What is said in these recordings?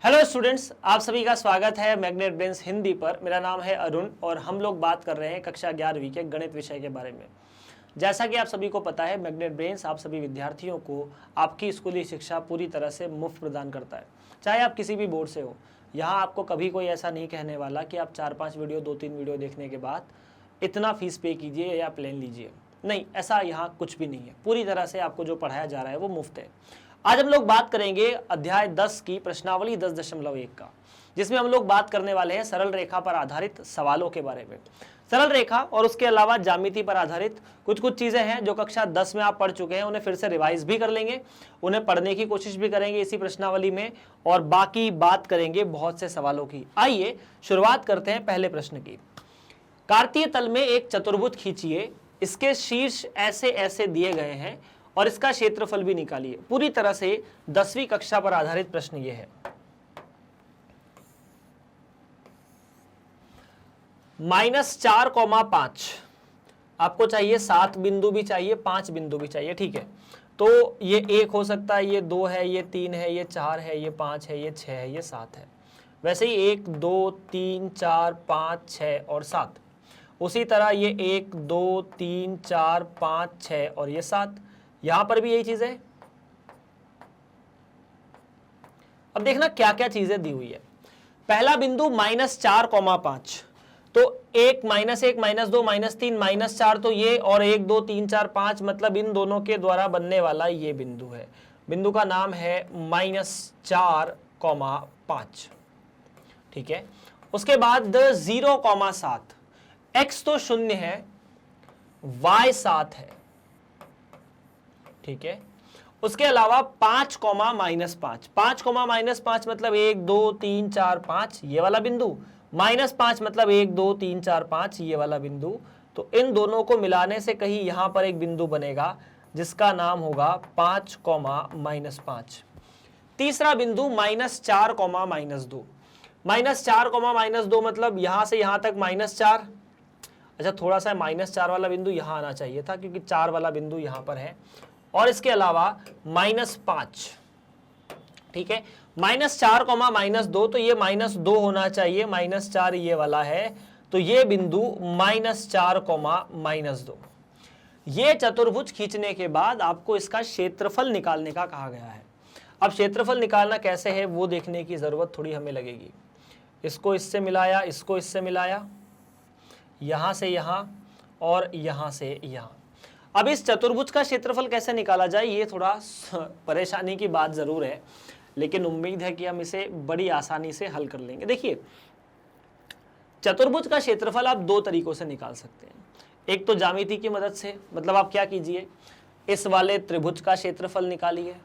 Hello students, आप सभी का स्वागत है मैग्नेट ब्रेन्स हिंदी पर। मेरा नाम है अरुण और हम लोग बात कर रहे हैं कक्षा 11वीं के गणित विषय के बारे में। जैसा कि आप सभी को पता है, मैग्नेट ब्रेन्स आप सभी विद्यार्थियों को आपकी स्कूली शिक्षा पूरी तरह से मुफ्त प्रदान करता है, चाहे आप किसी भी बोर्ड से हो। यहाँ आपको कभी कोई ऐसा नहीं कहने वाला कि आप 4-5 वीडियो 2-3 वीडियो देखने के बाद इतना फीस पे कीजिए या प्लान लीजिए। नहीं, ऐसा यहाँ कुछ भी नहीं है। पूरी तरह से आपको जो पढ़ाया जा रहा है वो मुफ्त है। आज हम लोग बात करेंगे अध्याय 10 की प्रश्नावली 10.1 का, जिसमें हम लोग बात करने वाले हैं सरल रेखा पर आधारित सवालों के बारे में। सरल रेखा और उसके अलावा ज्यामिति पर आधारित कुछ चीजें हैं जो कक्षा 10 में आप पढ़ चुके हैं, उन्हें फिर से रिवाइज भी कर लेंगे, उन्हें पढ़ने की कोशिश भी करेंगे इसी प्रश्नावली में, और बाकी बात करेंगे बहुत से सवालों की। आइए शुरुआत करते हैं पहले प्रश्न की। कार्तीय तल में एक चतुर्भुज खींचिए, इसके शीर्ष ऐसे ऐसे दिए गए हैं और इसका क्षेत्रफल भी निकालिए। पूरी तरह से 10वीं कक्षा पर आधारित प्रश्न यह है। -4,5 आपको चाहिए, 7 बिंदु भी चाहिए, 5 बिंदु भी चाहिए, ठीक है। तो ये 1 हो सकता है, ये 2 है, ये 3 है, ये 4 है, ये 5 है, ये 6 है, ये 7 है। वैसे ही 1 2 3 4 5 6 और 7, उसी तरह ये 1 2 3 4 5 6 और ये 7, यहां पर भी यही चीज है। अब देखना क्या क्या चीजें दी हुई है। पहला बिंदु -4,5, तो 1 -1 -2 -3 -4, तो ये, और 1 2 3 4 5, मतलब इन दोनों के द्वारा बनने वाला ये बिंदु है। बिंदु का नाम है -4,5, ठीक है। उसके बाद 0,7, x तो 0 है, y 7 है, ठीक है। उसके अलावा 5, -5, 5, -5 मतलब 1 2 3 4 5 ये वाला बिंदु, -5 मतलब 1 2 3 4 5 ये वाला बिंदु। तो इन दोनों को मिलाने से कहीं यहां पर एक बिंदु बनेगा जिसका नाम होगा 5, -5। तीसरा बिंदु -4, -2, -4, -2 मतलब यहां से यहां तक -4। अच्छा, थोड़ा सा -4 वाला बिंदु यहां आना चाहिए था क्योंकि 4 वाला बिंदु यहां पर है। और इसके अलावा -5, ठीक है। -4, -2, तो ये -2 होना चाहिए, -4 ये वाला है, तो ये बिंदु -4, -2। ये चतुर्भुज खींचने के बाद आपको इसका क्षेत्रफल निकालने का कहा गया है। अब क्षेत्रफल निकालना कैसे है वो देखने की जरूरत थोड़ी हमें लगेगी। इसको इससे मिलाया, इसको इससे मिलाया, यहां से यहां और यहां से यहां। अब इस चतुर्भुज का क्षेत्रफल कैसे निकाला जाए, ये थोड़ा परेशानी की बात जरूर है, लेकिन उम्मीद है कि हम इसे बड़ी आसानी से हल कर लेंगे। देखिए, चतुर्भुज का क्षेत्रफल आप 2 तरीकों से निकाल सकते हैं। एक तो ज्यामिति की मदद से, मतलब आप क्या कीजिए, इस वाले त्रिभुज का क्षेत्रफल निकालिए।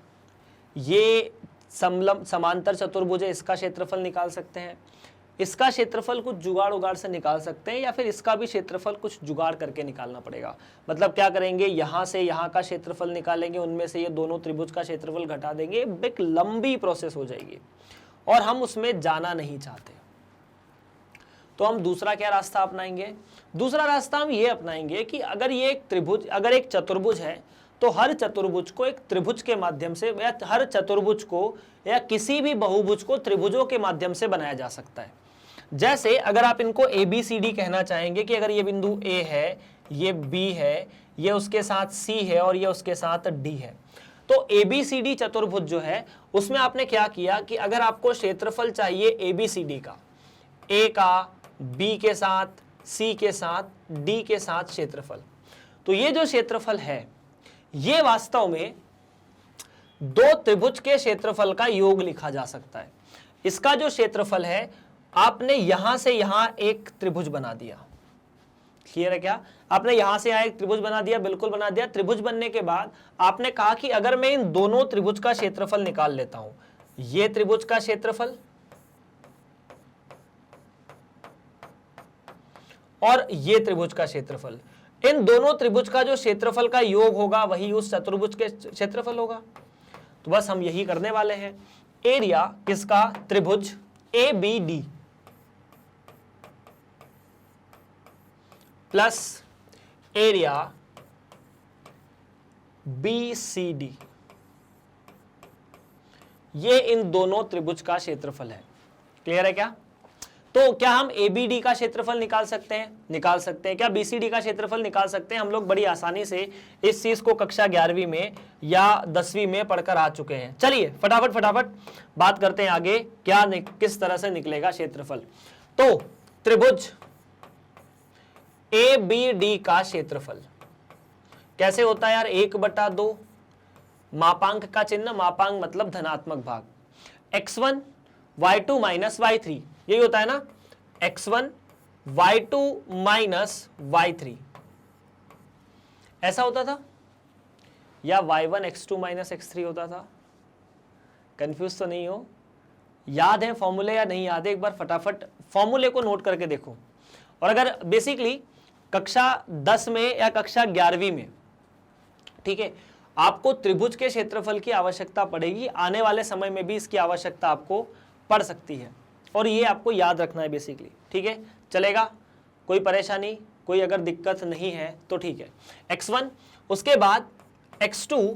ये समांतर चतुर्भुज है, इसका क्षेत्रफल निकाल सकते हैं। इसका क्षेत्रफल कुछ जुगाड़ उगाड़ से निकाल सकते हैं, या फिर इसका भी क्षेत्रफल कुछ जुगाड़ करके निकालना पड़ेगा। मतलब क्या करेंगे, यहां से यहां का क्षेत्रफल निकालेंगे, उनमें से ये दोनों त्रिभुज का क्षेत्रफल घटा देंगे। एक लंबी प्रोसेस हो जाएगी और हम उसमें जाना नहीं चाहते। तो हम दूसरा क्या रास्ता अपनाएंगे? दूसरा रास्ता हम ये अपनाएंगे कि अगर ये एक त्रिभुज, अगर एक चतुर्भुज है, तो हर चतुर्भुज को एक त्रिभुज के माध्यम से, या हर चतुर्भुज को या किसी भी बहुभुज को त्रिभुजों के माध्यम से बनाया जा सकता है। जैसे अगर आप इनको ABCD कहना चाहेंगे कि अगर ये बिंदु A है, ये B है, ये उसके साथ C है और ये उसके साथ D है, तो ABCD चतुर्भुज जो है उसमें आपने क्या किया कि अगर आपको क्षेत्रफल चाहिए ABCD का, A का, B के साथ, C के साथ, D के साथ क्षेत्रफल, तो ये जो क्षेत्रफल है ये वास्तव में 2 त्रिभुज के क्षेत्रफल का योग लिखा जा सकता है। इसका जो क्षेत्रफल है, आपने यहां से यहां एक त्रिभुज बना दिया, क्लियर है क्या? आपने यहां से यहां एक त्रिभुज बना दिया, बिल्कुल बना दिया। त्रिभुज बनने के बाद आपने कहा कि अगर मैं इन दोनों त्रिभुज का क्षेत्रफल निकाल लेता हूं, ये त्रिभुज का क्षेत्रफल और ये त्रिभुज का क्षेत्रफल, इन दोनों त्रिभुज का जो क्षेत्रफल का योग होगा वही उस चतुर्भुज के क्षेत्रफल होगा। तो बस हम यही करने वाले हैं। एरिया किसका? त्रिभुज ABD प्लस एरिया BCD, ये इन दोनों त्रिभुज का क्षेत्रफल है। क्लियर है क्या? तो क्या हम ABD का क्षेत्रफल निकाल सकते हैं? निकाल सकते हैं। क्या BCD का क्षेत्रफल निकाल सकते हैं? हम लोग बड़ी आसानी से इस चीज को कक्षा 11वीं में या 10वीं में पढ़कर आ चुके हैं। चलिए फटाफट बात करते हैं आगे, किस तरह से निकलेगा क्षेत्रफल। तो त्रिभुज ABD का क्षेत्रफल कैसे होता है यार? 1/2, मापांक का चिन्ह, मापांक मतलब धनात्मक भाग, x1 y2 माइनस y3, यही होता है ना, x1 y2 माइनस y3, ऐसा होता था, या y1 x2 माइनस x3 होता था? कंफ्यूज तो नहीं हो? याद है फॉर्मूले या नहीं याद है? एक बार फटाफट फॉर्मूले को नोट करके देखो। और अगर बेसिकली कक्षा 10 में या कक्षा 11वीं में, ठीक है, आपको त्रिभुज के क्षेत्रफल की आवश्यकता पड़ेगी, आने वाले समय में भी इसकी आवश्यकता आपको पड़ सकती है, और ये आपको याद रखना है बेसिकली। ठीक है, चलेगा? कोई परेशानी, कोई अगर दिक्कत नहीं है तो ठीक है। x1, उसके बाद x2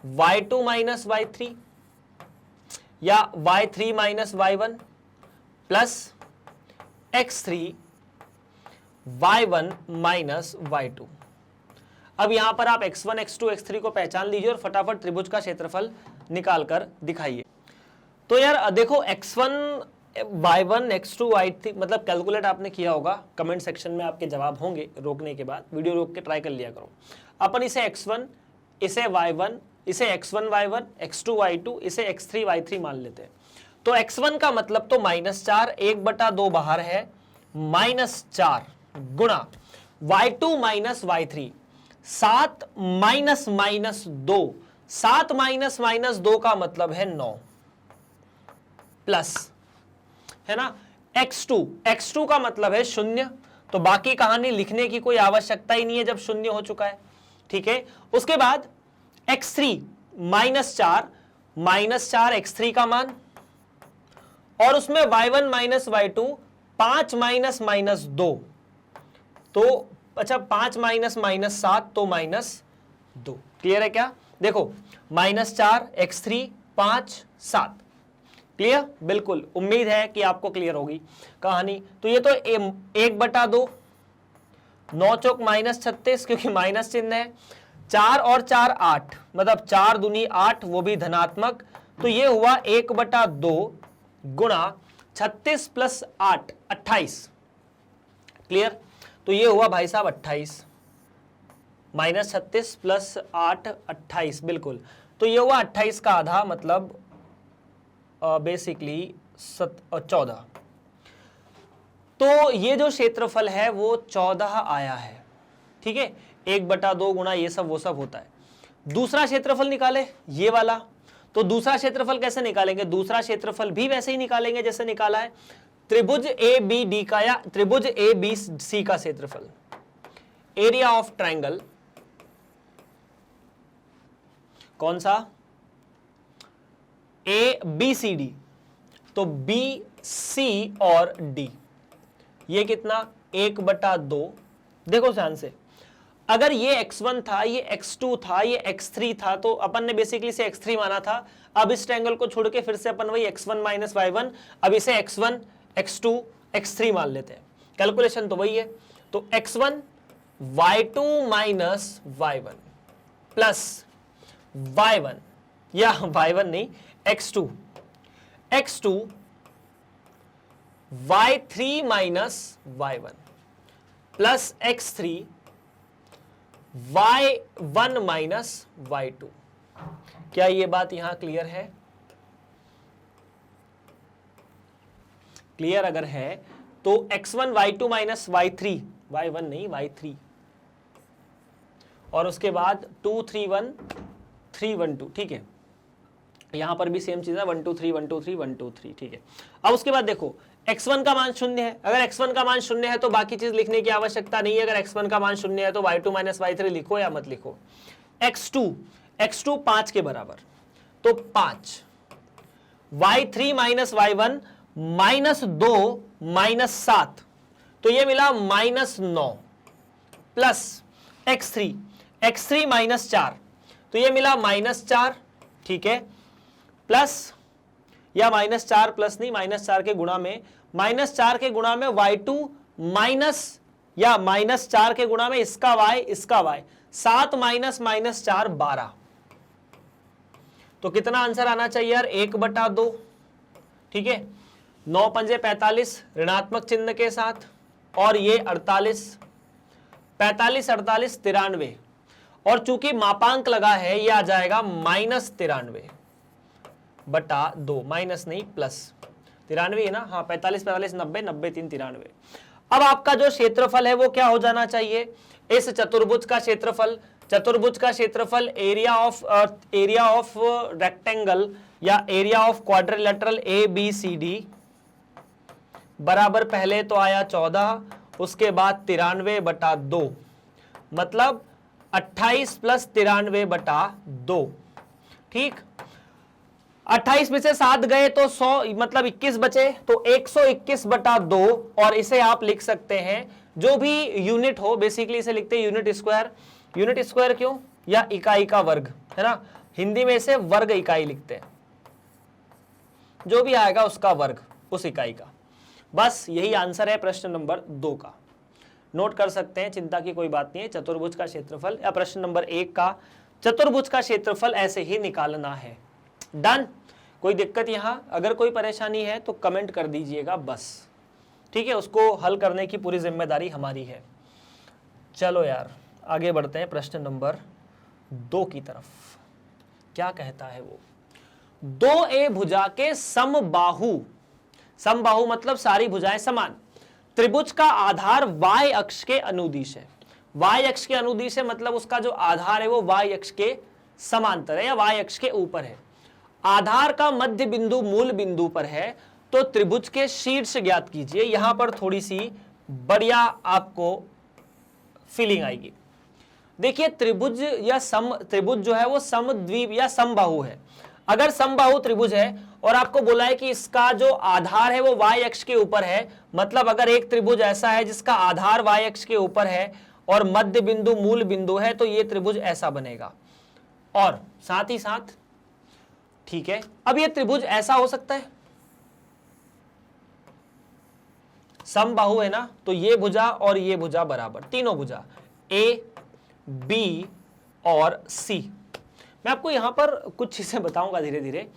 y2 माइनस y3 या y3 minus y1 plus x3 y1 minus y2। अब यहां पर आप x1 x2 x3 को पहचान लीजिए और फटाफट त्रिभुज का क्षेत्रफल निकाल कर दिखाइए। तो यार देखो, x1 y1 x2 y3 मतलब कैलकुलेट आपने किया होगा, कमेंट सेक्शन में आपके जवाब होंगे, रोकने के बाद वीडियो रोक के ट्राई कर लिया करो। अपन इसे x1, इसे y1, इसे x1 y1, x2 y2, इसे x3 y3 मान लेते हैं। तो x1 का मतलब तो -4, 1/2 बाहर है, -4 गुणा y2 minus y3, 7 minus -2, 7 minus -2 का मतलब है 9, प्लस, है ना, x2 का मतलब है 0, तो बाकी कहानी लिखने की कोई आवश्यकता ही नहीं है जब 0 हो चुका है। ठीक है, उसके बाद x3 -4 x3 का मान, और उसमें y1 माइनस y2, 5 माइनस -2, तो अच्छा 5 माइनस -7 तो -2। क्लियर है क्या? देखो, -4 x3 5 7, क्लियर? बिल्कुल, उम्मीद है कि आपको क्लियर होगी कहानी। तो ये तो 1/2, 9 चौक -36 क्योंकि माइनस चिन्ह है, 4 और 4 8, मतलब 4 दूनी 8, वो भी धनात्मक, तो ये हुआ 1/2 गुणा 36 प्लस 8 28। क्लियर? तो ये हुआ भाई साहब 28, -36 प्लस 8 28, बिल्कुल। तो ये हुआ 28 का आधा, मतलब बेसिकली 14। तो ये जो क्षेत्रफल है वो 14 आया है। ठीक है, 1/2 गुणा ये सब वो सब होता है। दूसरा क्षेत्रफल निकाले, ये वाला। तो दूसरा क्षेत्रफल कैसे निकालेंगे? दूसरा क्षेत्रफल भी वैसे ही निकालेंगे जैसे निकाला है, त्रिभुज ABD का या त्रिभुज ABC का क्षेत्रफल, एरिया ऑफ ट्रायंगल, कौन सा? ABCD, तो BC और D, ये कितना? 1/2। देखो ध्यान से, अगर ये x1 था, ये x2 था, ये x3 था, तो अपन ने बेसिकली इसे x3 माना था। अब इस ट्रायंगल को छोड़ के फिर से अपन वही x1 माइनस y1, अब इसे x1 x2 x3 मान लेते हैं, कैलकुलेशन तो वही है। तो x1 y2 minus y1 plus y1, या y1 नहीं, x2 y3 minus y1 plus x3 y1 minus y2। क्या ये बात यहां क्लियर है? क्लियर अगर है तो x1 y2 minus y3, y1 नहीं y3, और उसके बाद 2 3 1 3 1 2। ठीक है, यहां पर भी सेम चीज है, 1 2 3 1 2 3 1 2 3। ठीक है, अब उसके बाद देखो, x1 का मान 0 है। अगर x1 का मान 0 है तो बाकी चीज लिखने की आवश्यकता नहीं है। अगर x1 का मान 0 है तो y2 माइनस y3 लिखो या मत लिखो। x2 5 के बराबर, तो 5, y3 माइनस y1 -2 -7, तो ये मिला -9, प्लस x3 माइनस 4, तो ये मिला -4। ठीक है, प्लस या -4 प्लस नहीं, -4 के गुणा में, -4 के गुणा में y2 माइनस या -4 के गुणा में इसका y, इसका y, 7 माइनस -4 12। तो कितना आंसर आना चाहिए यार? 1/2। ठीक है, 9 पंजे 45 ऋणात्मक चिन्ह के साथ, और ये 48, 45 48 93, और चूंकि मापांक लगा है ये आ जाएगा -93/2, माइनस नहीं प्लस 93 है ना, हाँ 45 45 90 90 3 93। अब आपका जो क्षेत्रफल है वो क्या हो जाना चाहिए? इस चतुर्भुज का क्षेत्रफल, चतुर्भुज का क्षेत्रफल एरिया ऑफ रेक्टेंगल या एरिया ऑफ क्वाड्रिलेटरल ABCD बराबर पहले तो आया 14, उसके बाद 93/2, मतलब 28 प्लस 93/2। ठीक, 28 में से 7 गए तो 100, मतलब 21 बचे, तो 121/2, और इसे आप लिख सकते हैं जो भी यूनिट हो, बेसिकली इसे लिखते हैं यूनिट स्क्वायर। यूनिट स्क्वायर क्यों? या इकाई का वर्ग, है ना, हिंदी में इसे वर्ग इकाई लिखते हैं, जो भी आएगा उसका वर्ग, उस इकाई का। बस यही आंसर है प्रश्न नंबर 2 का, नोट कर सकते हैं, चिंता की कोई बात नहीं है। चतुर्भुज का क्षेत्रफल, या प्रश्न नंबर 1 का चतुर्भुज का क्षेत्रफल ऐसे ही निकालना है। डन? कोई दिक्कत यहां? अगर कोई परेशानी है तो कमेंट कर दीजिएगा बस, ठीक है, उसको हल करने की पूरी जिम्मेदारी हमारी है। चलो यार आगे बढ़ते हैं प्रश्न नंबर 2 की तरफ। क्या कहता है वो? 2a भुजा के समबाहु, समबाहु मतलब सारी भुजाएं समान, त्रिभुज का आधार y अक्ष के अनुदिश है। y अक्ष के अनुदिश है मतलब उसका जो आधार है वो y अक्ष के समांतर है या y अक्ष के ऊपर है। आधार का मध्य बिंदु मूल बिंदु पर है, तो त्रिभुज के शीर्ष ज्ञात कीजिए। यहां पर थोड़ी सी बढ़िया आपको फीलिंग आएगी। देखिए त्रिभुज या त्रिभुज जो है वो समद्वीप या समबाहु है। अगर समबाहु त्रिभुज है और आपको बोला है कि इसका जो आधार है वो y अक्ष के ऊपर है, मतलब अगर एक त्रिभुज ऐसा है जिसका आधार y अक्ष के ऊपर है और मध्य बिंदु मूल बिंदु है, तो ये त्रिभुज ऐसा बनेगा। और साथ ही साथ, ठीक है, अब ये त्रिभुज ऐसा हो सकता है, समबाहु है ना, तो ये भुजा और ये भुजा बराबर, तीनों भुजा A, B और C। मैं आपको यहां पर कुछ चीजें बताऊंगा धीरे धीरे।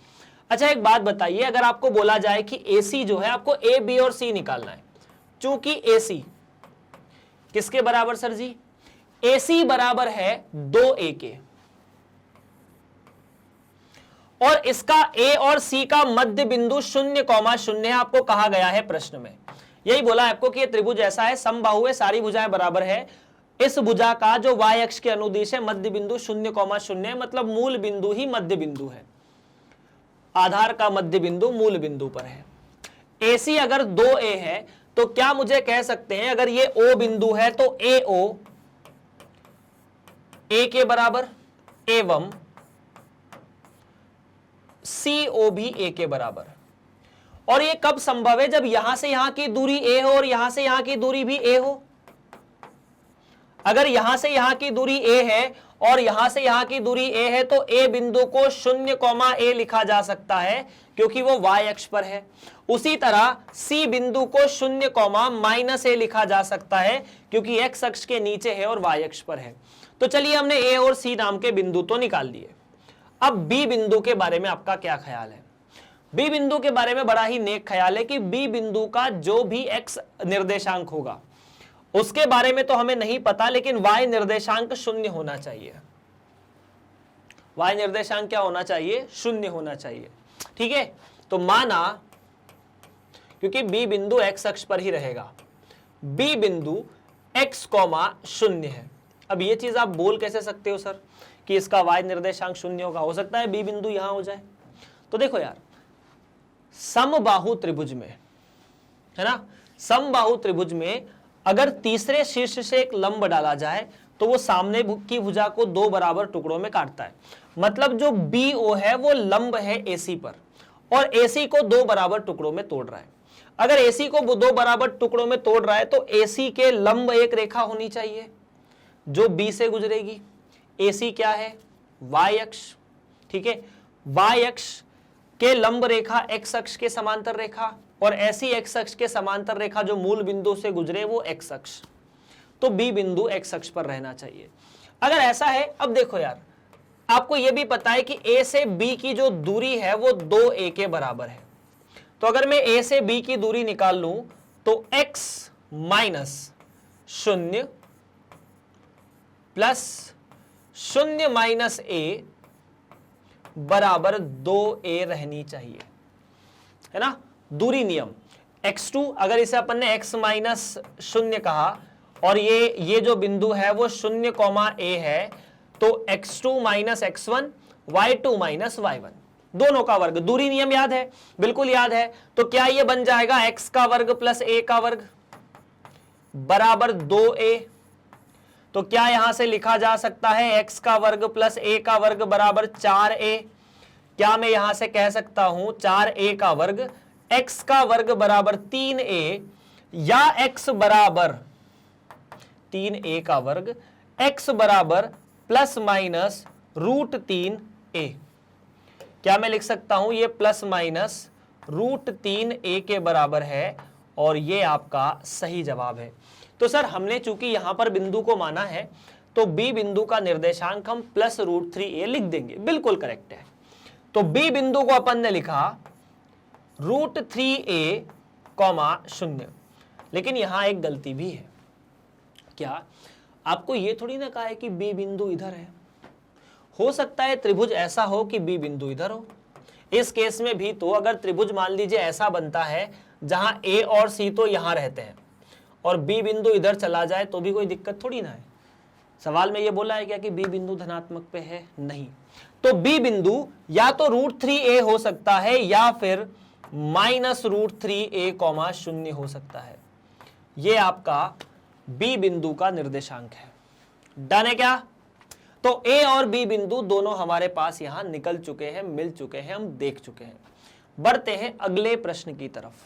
अच्छा एक बात बताइए, अगर आपको बोला जाए कि AC जो है आपको A, B और C निकालना है, चूंकि AC किसके बराबर सर जी? AC बराबर है 2A के, और इसका A और C का मध्य बिंदु 0,0 है, आपको कहा गया है प्रश्न में। यही बोला आपको कि ये त्रिभुज ऐसा है, समबाहु है, सारी भुजाएं बराबर है। इस भुजा का जो y अक्ष के अनुदिश है मध्य बिंदु 0,0 है, मतलब मूल बिंदु ही मध्य बिंदु है, आधार का मध्य बिंदु मूल बिंदु पर है। AC अगर 2A है तो क्या मुझे कह सकते हैं अगर ये O बिंदु है तो AO A के बराबर एवं CO भी A के बराबर। और ये कब संभव है? जब यहां से यहां की दूरी A हो और यहां से यहां की दूरी भी A हो। अगर यहां से यहां की दूरी A है और यहां से यहां की दूरी A है तो A बिंदु को 0,A लिखा जा सकता है क्योंकि वो y अक्ष पर है। उसी तरह C बिंदु को 0,-A लिखा जा सकता है क्योंकि x अक्ष के नीचे है और y अक्ष पर है। तो चलिए हमने A और C नाम के बिंदु तो निकाल दिए। अब B बिंदु के बारे में आपका क्या ख्याल है? B बिंदु के बारे में बड़ा ही नेक ख्याल है कि B बिंदु का जो भी x निर्देशांक होगा उसके बारे में तो हमें नहीं पता, लेकिन y निर्देशांक 0 होना चाहिए। y निर्देशांक क्या होना चाहिए? 0 होना चाहिए। ठीक है, तो माना क्योंकि B बिंदु x अक्ष पर ही रहेगा, B बिंदु x, 0 है। अब ये चीज आप बोल कैसे सकते हो सर कि इसका y निर्देशांक 0 होगा? हो सकता है B बिंदु यहां हो जाए। तो देखो यार, समबाहु त्रिभुज में, है ना, समबाहु त्रिभुज में अगर तीसरे शीर्ष से एक लंब डाला जाए तो वो सामने की भुजा को 2 बराबर टुकड़ों में काटता है। मतलब जो BO है वो लंब है AC पर और AC को 2 बराबर टुकड़ों में तोड़ रहा है। अगर AC को 2 बराबर टुकड़ों में तोड़ रहा है तो AC के लंब एक रेखा होनी चाहिए जो B से गुजरेगी। AC क्या है? Y अक्ष। ठीक है, Y अक्ष के लंब रेखा x अक्ष के समांतर रेखा, और ऐसी x अक्ष के समांतर रेखा जो मूल बिंदु से गुजरे वो x अक्ष, तो B बिंदु x अक्ष पर रहना चाहिए। अगर ऐसा है, अब देखो यार, आपको यह भी पता है कि A से B की जो दूरी है वो 2a के बराबर है। तो अगर मैं A से B की दूरी निकाल लूं तो x minus 0 plus 0 minus a बराबर 2a रहनी चाहिए, है ना, दूरी नियम। x2 अगर इसे अपन ने x माइनस 0 कहा और ये जो बिंदु है वो 0, a है, तो x2 minus x1 y2 minus y1 दोनों का वर्ग, दूरी नियम याद है, बिल्कुल याद है। तो क्या ये बन जाएगा x का वर्ग प्लस a का वर्ग बराबर 2a। तो क्या यहां से लिखा जा सकता है x का वर्ग प्लस a का वर्ग बराबर 4a। क्या मैं यहां से कह सकता हूं 4a का वर्ग x का वर्ग बराबर 3a, या x बराबर 3a का वर्ग x बराबर प्लस माइनस √3a। क्या मैं लिख सकता हूं ये प्लस माइनस √3a के बराबर है, और ये आपका सही जवाब है। तो सर हमने चूंकि यहां पर बिंदु को माना है तो B बिंदु का निर्देशांक हम प्लस √3a लिख देंगे, बिल्कुल करेक्ट है। तो B बिंदु को अपन ने लिखा √3a, 0। लेकिन यहां एक गलती भी है। क्या आपको ये थोड़ी ना कहा है कि B बिंदु इधर है? हो सकता है त्रिभुज ऐसा हो कि B बिंदु इधर हो। इस केस में भी तो अगर त्रिभुज मान लीजिए ऐसा बनता है जहां A और C तो यहां रहते हैं और B बिंदु इधर चला जाए तो भी कोई दिक्कत थोड़ी ना है। सवाल में ये बोला है क्या कि B बिंदु धनात्मक पे है? नहीं। तो B बिंदु या तो √3a हो सकता है या फिर माइनस √3a, 0 हो सकता है। ये आपका B बिंदु का निर्देशांक है। डन है क्या? तो A और B बिंदु दोनों हमारे पास यहां निकल चुके हैं, मिल चुके हैं, हम देख चुके हैं। बढ़ते हैं अगले प्रश्न की तरफ।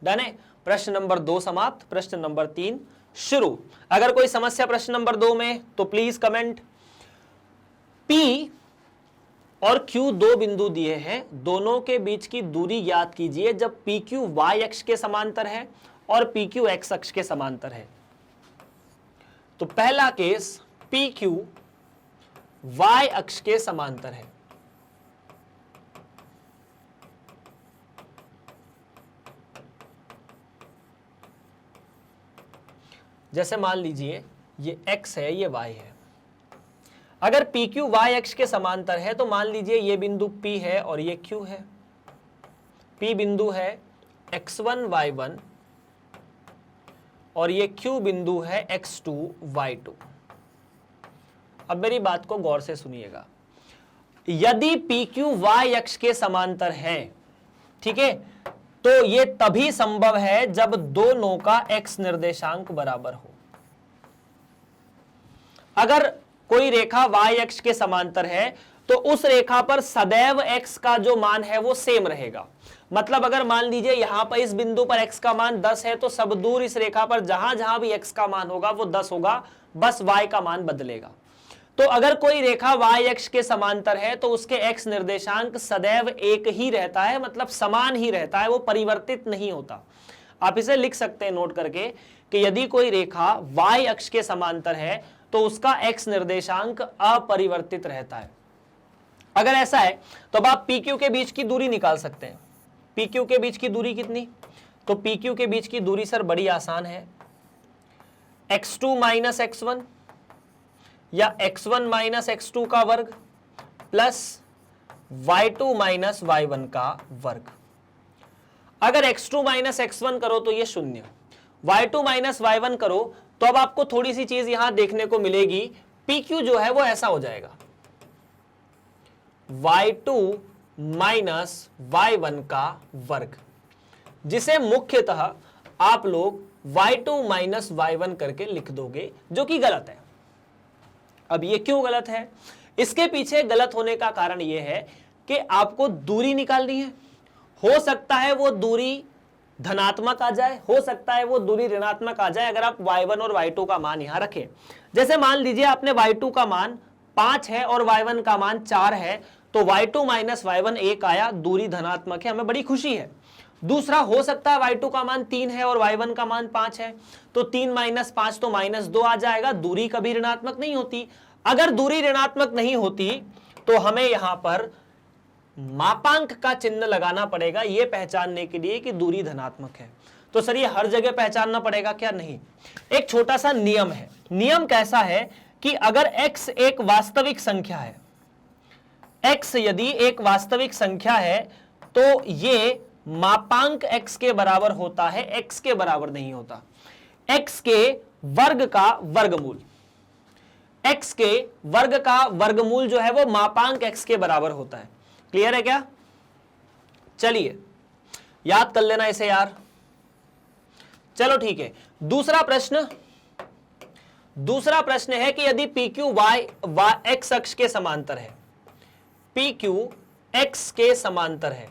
डन है? प्रश्न नंबर 2 समाप्त, प्रश्न नंबर 3 शुरू। अगर कोई समस्या प्रश्न नंबर 2 में तो प्लीज कमेंट। P और Q दो बिंदु दिए हैं, दोनों के बीच की दूरी ज्ञात कीजिए जब PQ y अक्ष के समांतर है और PQ x अक्ष के समांतर है। तो पहला केस PQ y अक्ष के समांतर है। जैसे मान लीजिए ये x है, ये y है। अगर PQ y अक्ष के समांतर है तो मान लीजिए ये बिंदु P है और ये Q है। P बिंदु है x1 y1 और ये Q बिंदु है x2 y2। अब मेरी बात को गौर से सुनिएगा। यदि PQ y अक्ष के समांतर है, ठीक है, तो ये तभी संभव है जब दोनों का x निर्देशांक बराबर हो। अगर कोई रेखा y अक्ष के समांतर है तो उस रेखा पर सदैव x का जो मान है वो सेम रहेगा। मतलब अगर मान लीजिए यहां पर इस बिंदु पर x का मान 10 है तो सब दूर इस रेखा पर जहां जहां भी x का मान होगा वो 10 होगा, बस y का मान बदलेगा। तो अगर कोई रेखा y अक्ष के समांतर है तो उसके x निर्देशांक सदैव एक ही रहता है, मतलब समान ही रहता है, वो परिवर्तित नहीं होता। आप इसे लिख सकते हैं नोट करके कि यदि कोई रेखा y अक्ष के समांतर है तो उसका x निर्देशांक अपरिवर्तित रहता है। अगर ऐसा है तो अब आप PQ के बीच की दूरी निकाल सकते हैं। PQ के बीच की दूरी कितनी? तो PQ के बीच की दूरी सर बड़ी आसान है, x2 माइनस x1 या x1 माइनस x2 का वर्ग प्लस y2 माइनस y1 का वर्ग। अगर x2 माइनस x1 करो तो ये 0, y2 माइनस y1 करो तो अब आपको थोड़ी सी चीज यहां देखने को मिलेगी। PQ जो है वो ऐसा हो जाएगा, y2 माइनस y1 का वर्ग, जिसे मुख्यतः आप लोग y2 माइनस y1 करके लिख दोगे, जो कि गलत है। अब ये क्यों गलत है? इसके पीछे गलत होने का कारण यह है कि आपको दूरी निकालनी है। हो सकता है वो दूरी धनात्मक आ जाए, हो सकता है वो दूरी ऋणात्मक आ जाए अगर आप y1 और y2 का मान यहां रखें। जैसे मान लीजिए आपने y2 का मान 5 है और y1 का मान 4 है, तो y2 माइनस y1 1 आया, दूरी धनात्मक है, हमें बड़ी खुशी है। दूसरा हो सकता है y2 का मान 3 है और y1 का मान 5 है, तो 3 माइनस 5 तो -2 आ जाएगा। दूरी कभी ऋणात्मक नहीं होती। अगर दूरी ऋणात्मक नहीं होती तो हमें यहां पर मापांक का चिन्ह लगाना पड़ेगा यह पहचानने के लिए कि दूरी धनात्मक है। तो सर ये हर जगह पहचानना पड़ेगा क्या? नहीं, एक छोटा सा नियम है। नियम कैसा है कि अगर x एक वास्तविक संख्या है, x यदि एक वास्तविक संख्या है तो ये मापांक x के बराबर होता है, x के बराबर नहीं होता। x के वर्ग का वर्गमूल, x के वर्ग का वर्गमूल जो है वो मापांक x के बराबर होता है। क्लियर है क्या? चलिए याद कर लेना इसे यार। चलो ठीक है, दूसरा प्रश्न है कि यदि PQ y x अक्ष के समांतर है, PQ x के समांतर है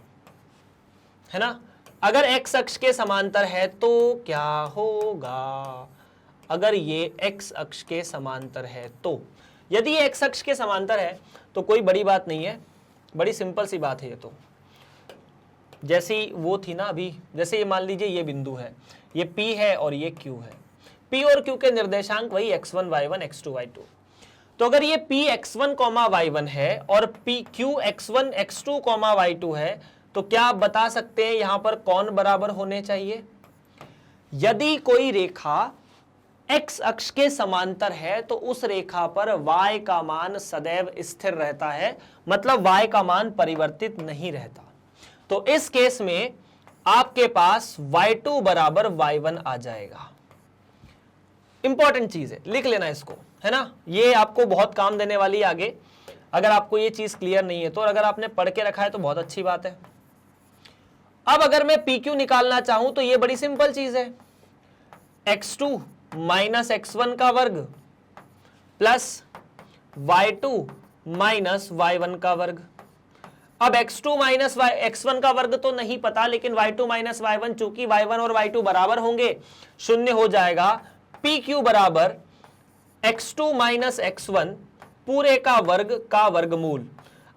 ना? अगर x अक्ष के समांतर है तो क्या होगा? अगर ये x अक्ष के समांतर है तो, यदि ये x अक्ष के समांतर है तो कोई बड़ी बात नहीं है, बड़ी सिंपल सी बात है ये तो। जैसी वो थी ना अभी, जैसे ये मान लीजिए ये बिंदु है, ये P है और ये Q है। P और Q के निर्देशांक वही x1 y1 x2 y2। तो अगर ये P x1 y1 है और P Q x1 x2 y2 है तो क्या आप बता सकते हैं यहां पर कौन बराबर होने चाहिए? यदि कोई रेखा x अक्ष के समांतर है तो उस रेखा पर y का मान सदैव स्थिर रहता है, मतलब y का मान परिवर्तित नहीं रहता। तो इस केस में आपके पास y2 बराबर y1 आ जाएगा। इंपॉर्टेंट चीज है, लिख लेना इसको, है ना? ये आपको बहुत काम देने वाली है आगे, अगर आपको ये चीज क्लियर नहीं है तो। और अगर आपने पढ़ के रखा है तो बहुत अच्छी बात है। अब अगर मैं PQ निकालना चाहूं तो ये बड़ी सिंपल चीज है, x2 माइनस x1 का वर्ग प्लस y2 माइनस y1 का वर्ग। अब x2 माइनस x1 का वर्ग तो नहीं पता, लेकिन y2 माइनस y1, चूंकि y1 और y2 बराबर होंगे, शून्य हो जाएगा। PQ बराबर x2 माइनस x1 पूरे का वर्गमूल।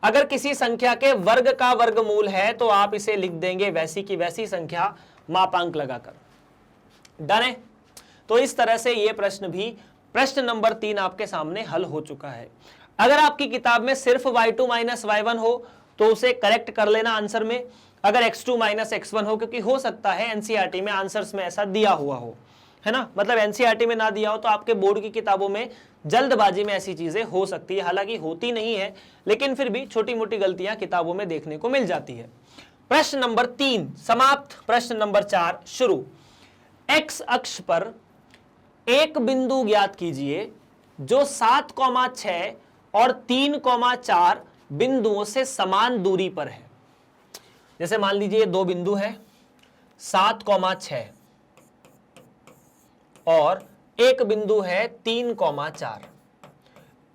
अगर किसी संख्या के वर्ग का वर्गमूल है तो आप इसे लिख देंगे वैसी की वैसी संख्या मापांक लगाकर। डन है? तो इस तरह से ये प्रश्न भी, प्रश्न नंबर 3 आपके सामने हल हो चुका है। अगर आपकी किताब में सिर्फ y2 माइनस y1 हो तो उसे करेक्ट कर लेना आंसर में, अगर x2 माइनस x1 हो, क्योंकि हो सकता है एनसीईआरटी में आंसर्स में ऐसा दिया हुआ हो, है ना? मतलब एनसीईआरटी में ना दिया हो तो आपके बोर्ड की किताबों में जल्दबाजी में ऐसी चीजें हो सकती है, हालांकि होती नहीं है, लेकिन फिर भी छोटी मोटी गलतियां किताबों में देखने को मिल जाती है। प्रश्न नंबर 3 समाप्त। प्रश्न नंबर 4 शुरू। x अक्ष पर एक बिंदु ज्ञात कीजिए जो 7,6 और 3,4 बिंदुओं से समान दूरी पर है। जैसे मान लीजिए दो बिंदु है 7,6 और एक बिंदु है 3,4।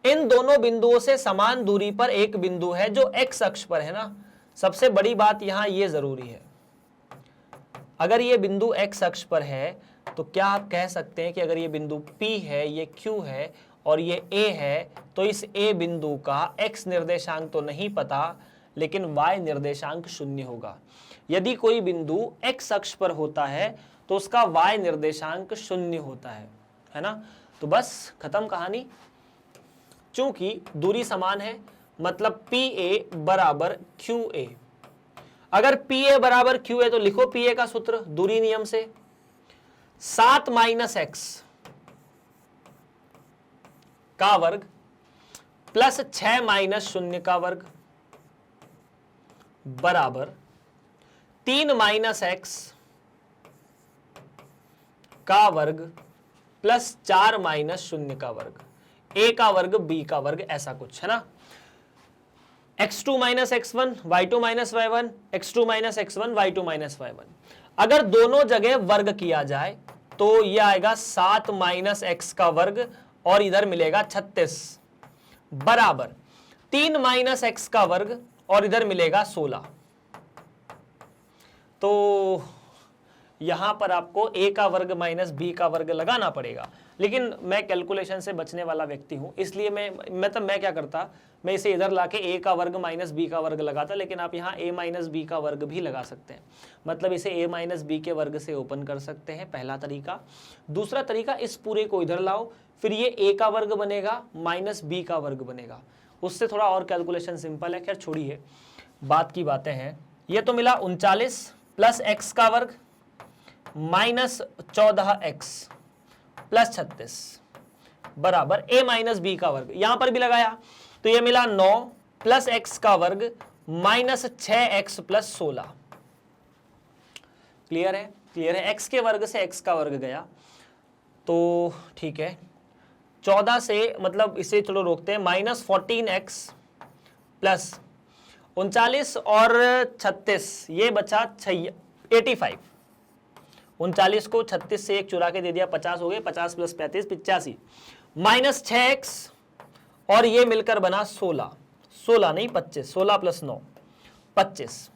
इन दोनों बिंदुओं से समान दूरी पर एक बिंदु है जो x अक्ष पर है ना। सबसे बड़ी बात यहां ये जरूरी है, अगर ये बिंदु x अक्ष पर है तो क्या आप कह सकते हैं कि अगर ये बिंदु P है, ये Q है और ये A है, तो इस A बिंदु का x निर्देशांक तो नहीं पता, लेकिन y निर्देशांक 0 होगा। यदि कोई बिंदु x अक्ष पर होता है तो उसका y निर्देशांक 0 होता है ना? तो बस खत्म कहानी। चूंकि दूरी समान है, मतलब PA बराबर QA। अगर PA बराबर QA तो लिखो PA का सूत्र दूरी नियम से, 7 माइनस x का वर्ग प्लस 6 माइनस 0 का वर्ग बराबर 3 माइनस x का वर्ग प्लस 4 माइनस 0 का वर्ग, a का वर्ग b का वर्ग, ऐसा कुछ है ना। x2 minus x1 y2 minus y1, x2 minus x1 y2 minus y1। अगर दोनों जगह वर्ग किया जाए तो यह आएगा 7 माइनस x का वर्ग और इधर मिलेगा 36 बराबर 3 माइनस x का वर्ग और इधर मिलेगा 16। तो यहां पर आपको a का वर्ग माइनस b का वर्ग लगाना पड़ेगा। लेकिन मैं कैलकुलेशन से बचने वाला व्यक्ति हूं, इसलिए मैं क्या करता, मैं इसे इधर लाके a का वर्ग माइनस b का वर्ग लगाता, लेकिन आप यहाँ a माइनस b का वर्ग भी लगा सकते हैं, मतलब इसे a माइनस b के वर्ग से ओपन कर सकते हैं, पहला तरीका। दूसरा तरीका, इस पूरे को इधर लाओ, फिर ये a का वर्ग बनेगा माइनस b का वर्ग बनेगा, उससे थोड़ा और कैलकुलेशन सिंपल है। खैर छोड़िए, बात की बातें हैं। ये तो मिला 39 प्लस x का वर्ग माइनस 14x प्लस 36 बराबर a माइनस बी का वर्ग, यहां पर भी लगाया तो ये मिला 9 प्लस x का वर्ग माइनस 6x प्लस 16। क्लियर है? क्लियर है। x के वर्ग से x का वर्ग गया तो ठीक है, 14 से मतलब इसे चलो रोकते हैं, माइनस 14x प्लस 39 और 36, ये बचा 85। 39 को 36 से एक चुरा के दे दिया, 50 हो गए, 50 प्लस 35 85 माइनस 6x और ये मिलकर बना 16, 16 नहीं 25, 16 प्लस 9 25।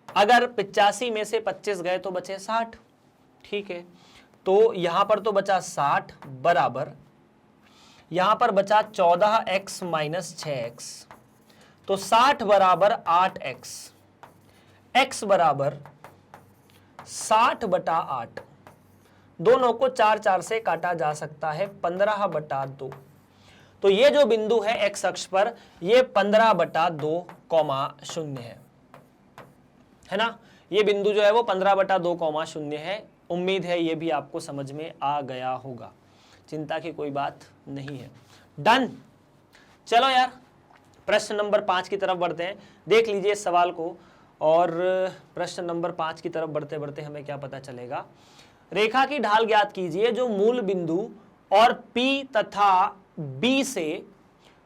अगर 85 में से 25 गए तो बचे 60, ठीक है, तो यहां पर तो बचा 60 बराबर, यहां पर बचा 14x माइनस 6x, तो 60 बराबर 8x, x बराबर 60 बटा 8, दोनों को 4 4 से काटा जा सकता है, 15 बटा 2। तो ये जो बिंदु है x अक्ष पर, ये 15 बटा 2 कॉमा 0 है ना, ये बिंदु जो है वो 15 बटा 2 कॉमा 0 है। उम्मीद है ये भी आपको समझ में आ गया होगा, चिंता की कोई बात नहीं है। डन। चलो यार, प्रश्न नंबर 5 की तरफ बढ़ते हैं। देख लीजिए इस सवाल को, और प्रश्न नंबर 5 की तरफ बढ़ते बढ़ते हमें क्या पता चलेगा। रेखा की ढाल ज्ञात कीजिए जो मूल बिंदु और P तथा B से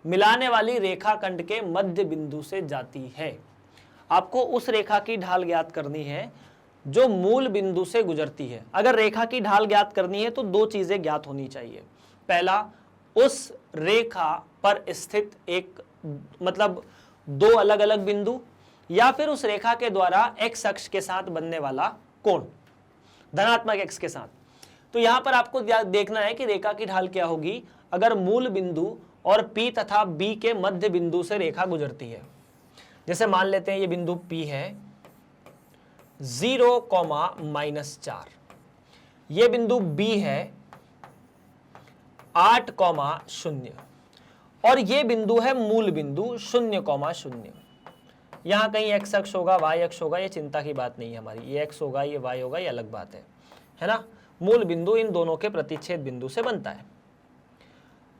मिलाने वाली रेखाखंड के मध्य बिंदु से जाती है। आपको उस रेखा की ढाल ज्ञात करनी है जो मूल बिंदु से गुजरती है। अगर रेखा की ढाल ज्ञात करनी है तो दो चीजें ज्ञात होनी चाहिए। पहला, उस रेखा पर स्थित एक मतलब दो अलग अलग बिंदु, या फिर उस रेखा के द्वारा x अक्ष के साथ बनने वाला कोण धनात्मक x के साथ। तो यहां पर आपको देखना है कि रेखा की ढाल क्या होगी अगर मूल बिंदु और P तथा B के मध्य बिंदु से रेखा गुजरती है। जैसे मान लेते हैं ये बिंदु P है 0,-4, ये बिंदु B है 8,0 और ये बिंदु है मूल बिंदु 0,0। यहां कहीं x अक्ष होगा, y अक्ष होगा, ये चिंता की बात नहीं है हमारी, ये x होगा, ये y होगा, ये अलग बात है ना। मूल बिंदु इन दोनों के प्रतिच्छेद बिंदु से बनता है।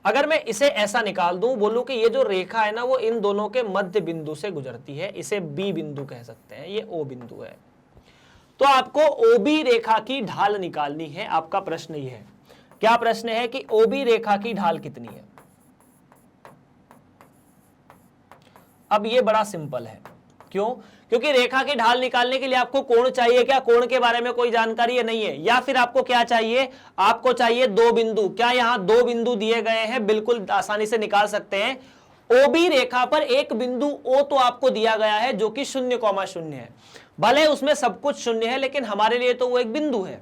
अगर मैं इसे ऐसा निकाल दूं, बोलूं कि ये जो रेखा है ना वो इन दोनों के मध्य बिंदु से गुजरती है, इसे B बिंदु कह सकते हैं, ये O बिंदु है। तो आपको OB रेखा की ढाल निकालनी है। आपका प्रश्न ये है, क्या प्रश्न है कि OB रेखा की ढाल कितनी है। अब ये बड़ा सिंपल है, क्यों? क्योंकि रेखा की ढाल निकालने के लिए आपको कोण चाहिए। क्या कोण के बारे में कोई जानकारी है? नहीं है। या फिर आपको क्या चाहिए? आपको चाहिए दो बिंदु। क्या यहां दो बिंदु दिए गए हैं? बिल्कुल आसानी से निकाल सकते हैं। OB रेखा पर एक बिंदु O तो आपको दिया गया है जो कि 0,0 है, भले उसमें सब कुछ 0 है, लेकिन हमारे लिए तो वो एक बिंदु है।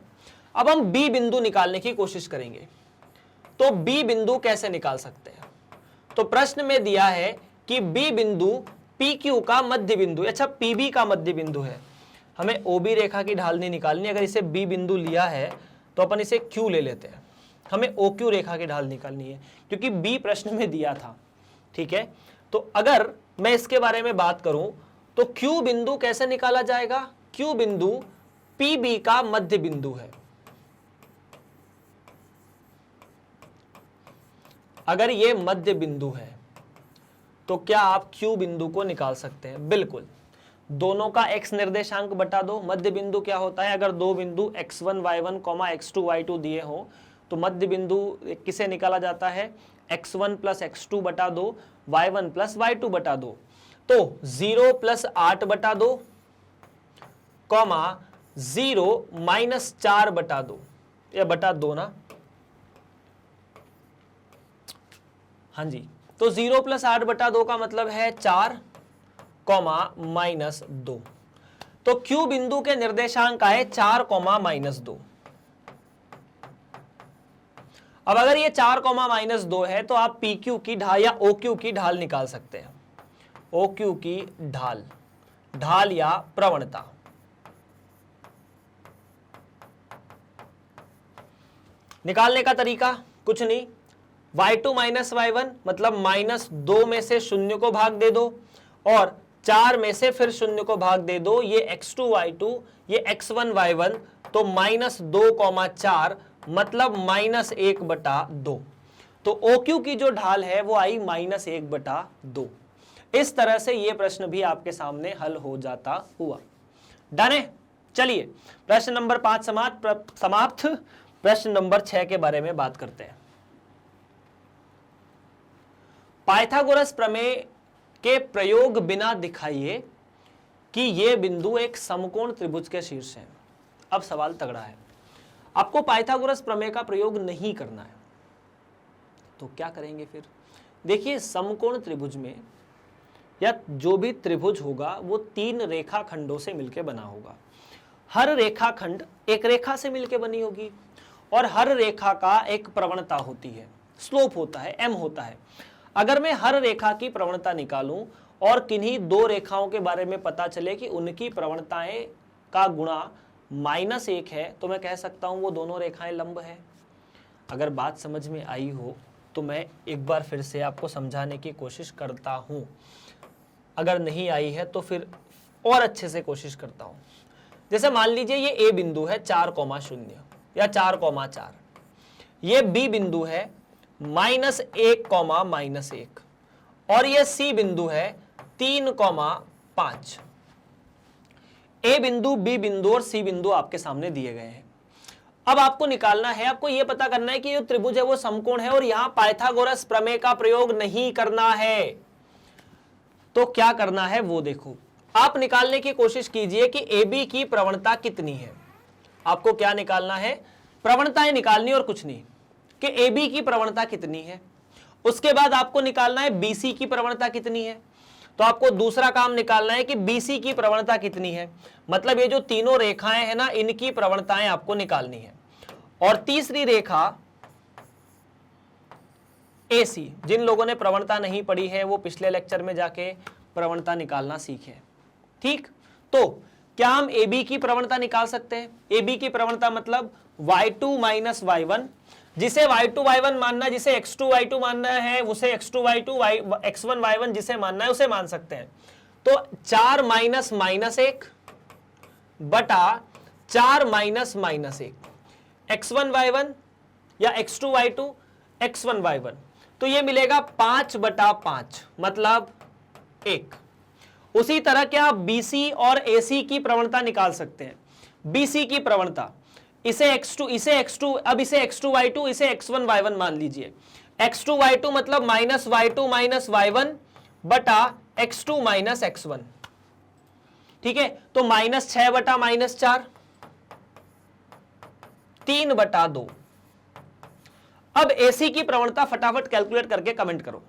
अब हम B बिंदु निकालने की कोशिश करेंगे। तो B बिंदु कैसे निकाल सकते हैं? तो प्रश्न में दिया है कि B बिंदु PQ का मध्य बिंदु, अच्छा PB का मध्य बिंदु है। हमें OB रेखा की ढाल नहीं निकालनी। अगर इसे B बिंदु लिया है तो अपन इसे Q ले लेते हैं। हमें OQ रेखा की ढाल निकालनी है क्योंकि B प्रश्न में दिया था, ठीक है। तो अगर मैं इसके बारे में बात करूं तो Q बिंदु कैसे निकाला जाएगा? Q बिंदु PB का मध्य बिंदु है। अगर ये मध्य बिंदु है तो क्या आप Q बिंदु को निकाल सकते हैं? बिल्कुल। दोनों का x निर्देशांक बटा दो। मध्य बिंदु क्या होता है? अगर दो बिंदु x1 y1, x2 y2 दिए हो तो मध्य बिंदु किसे निकाला जाता है? x1 प्लस x2 बटा दो, y1 प्लस y2 बटा दो। तो 0 प्लस 8 बटा दो, 0 माइनस 4 बटा दो, या बटा दो ना, हाँ जी। तो 0 प्लस 8 बटा 2 का मतलब है 4, माइनस 2। तो Q बिंदु के निर्देशांक आए 4, माइनस 2। अब अगर ये 4 कॉमा माइनस 2 है तो आप पी क्यू की ढाल या ओ क्यू की ढाल निकाल सकते हैं। ओ क्यू की ढाल, ढाल या प्रवणता। निकालने का तरीका कुछ नहीं, y2 माइनस y1 मतलब -2 में से 0 को भाग दे दो और 4 में से फिर 0 को भाग दे दो। ये x2 y2, ये x1 y1, तो -2,4 मतलब -1/2। तो OQ की जो ढाल है वो आई -1/2। इस तरह से ये प्रश्न भी आपके सामने हल हो जाता हुआ। डन है। चलिए प्रश्न नंबर 5 समाप्त। प्रश्न नंबर 6 के बारे में बात करते हैं। पाइथागोरस प्रमेय के प्रयोग बिना दिखाइए कि यह बिंदु एक समकोण त्रिभुज के शीर्ष है। अब सवाल तगड़ा है, आपको पाइथागोरस प्रमेय का प्रयोग नहीं करना है तो क्या करेंगे फिर? देखिए, समकोण त्रिभुज में या जो भी त्रिभुज होगा वो 3 रेखाखंडों से मिलकर बना होगा। हर रेखाखंड एक रेखा से मिलकर बनी होगी और हर रेखा का एक प्रवणता होती है, स्लोप होता है, m होता है। अगर मैं हर रेखा की प्रवणता निकालूं और किन्हीं 2 रेखाओं के बारे में पता चले कि उनकी प्रवणताएं का गुणा -1 है तो मैं कह सकता हूं वो दोनों रेखाएं लंब है। अगर बात समझ में आई हो तो मैं एक बार फिर से आपको समझाने की कोशिश करता हूं, अगर नहीं आई है तो फिर और अच्छे से कोशिश करता हूं। जैसे मान लीजिए ये ए बिंदु है 4,0 या 4,4, ये बी बिंदु है -1,-1 और ये सी बिंदु है 3,5। ए बिंदु, बी बिंदु और सी बिंदु आपके सामने दिए गए हैं। अब आपको निकालना है, आपको यह पता करना है कि जो त्रिभुज है वो समकोण है और यहां पाइथागोरस प्रमेय का प्रयोग नहीं करना है। तो क्या करना है वो देखो। आप निकालने की कोशिश कीजिए कि ए बी की प्रवणता कितनी है। आपको क्या निकालना है? प्रवणताएं निकालनी और कुछ नहीं, कि ए बी की प्रवणता कितनी है। उसके बाद आपको निकालना है बी सी की प्रवणता कितनी है। तो आपको दूसरा काम निकालना है कि बी सी की प्रवणता कितनी है, मतलब ये जो तीनों रेखाएं हैं ना, इनकी प्रवणताएं आपको निकालनी है। और तीसरी रेखा ए सी, जिन लोगों ने प्रवणता नहीं पढ़ी है वो पिछले लेक्चर में जाके प्रवणता निकालना सीखे। ठीक, तो क्या हम ए बी की प्रवणता निकाल सकते हैं? ए बी की प्रवणता मतलब y2 माइनस y1, जिसे y2 y1 मानना, जिसे x2 y2 मानना है उसे x2 y2, x1 y1 जिसे मानना है उसे मान सकते हैं। तो 4 माइनस -1 बटा 4 माइनस -1, x1 y1 या x2 y2 x1 y1, तो ये मिलेगा 5/5 मतलब 1। उसी तरह क्या आप BC और AC की प्रवणता निकाल सकते हैं? BC की प्रवणता, इसे x2, अब इसे x2 y2, इसे x1 y1 मान लीजिए। x2 y2 मतलब -y2 माइनस y1 बटा x2 माइनस x1। ठीक है, तो -6 बटा -4, 3/2। अब AC की प्रवणता फटाफट कैलकुलेट करके कमेंट करो।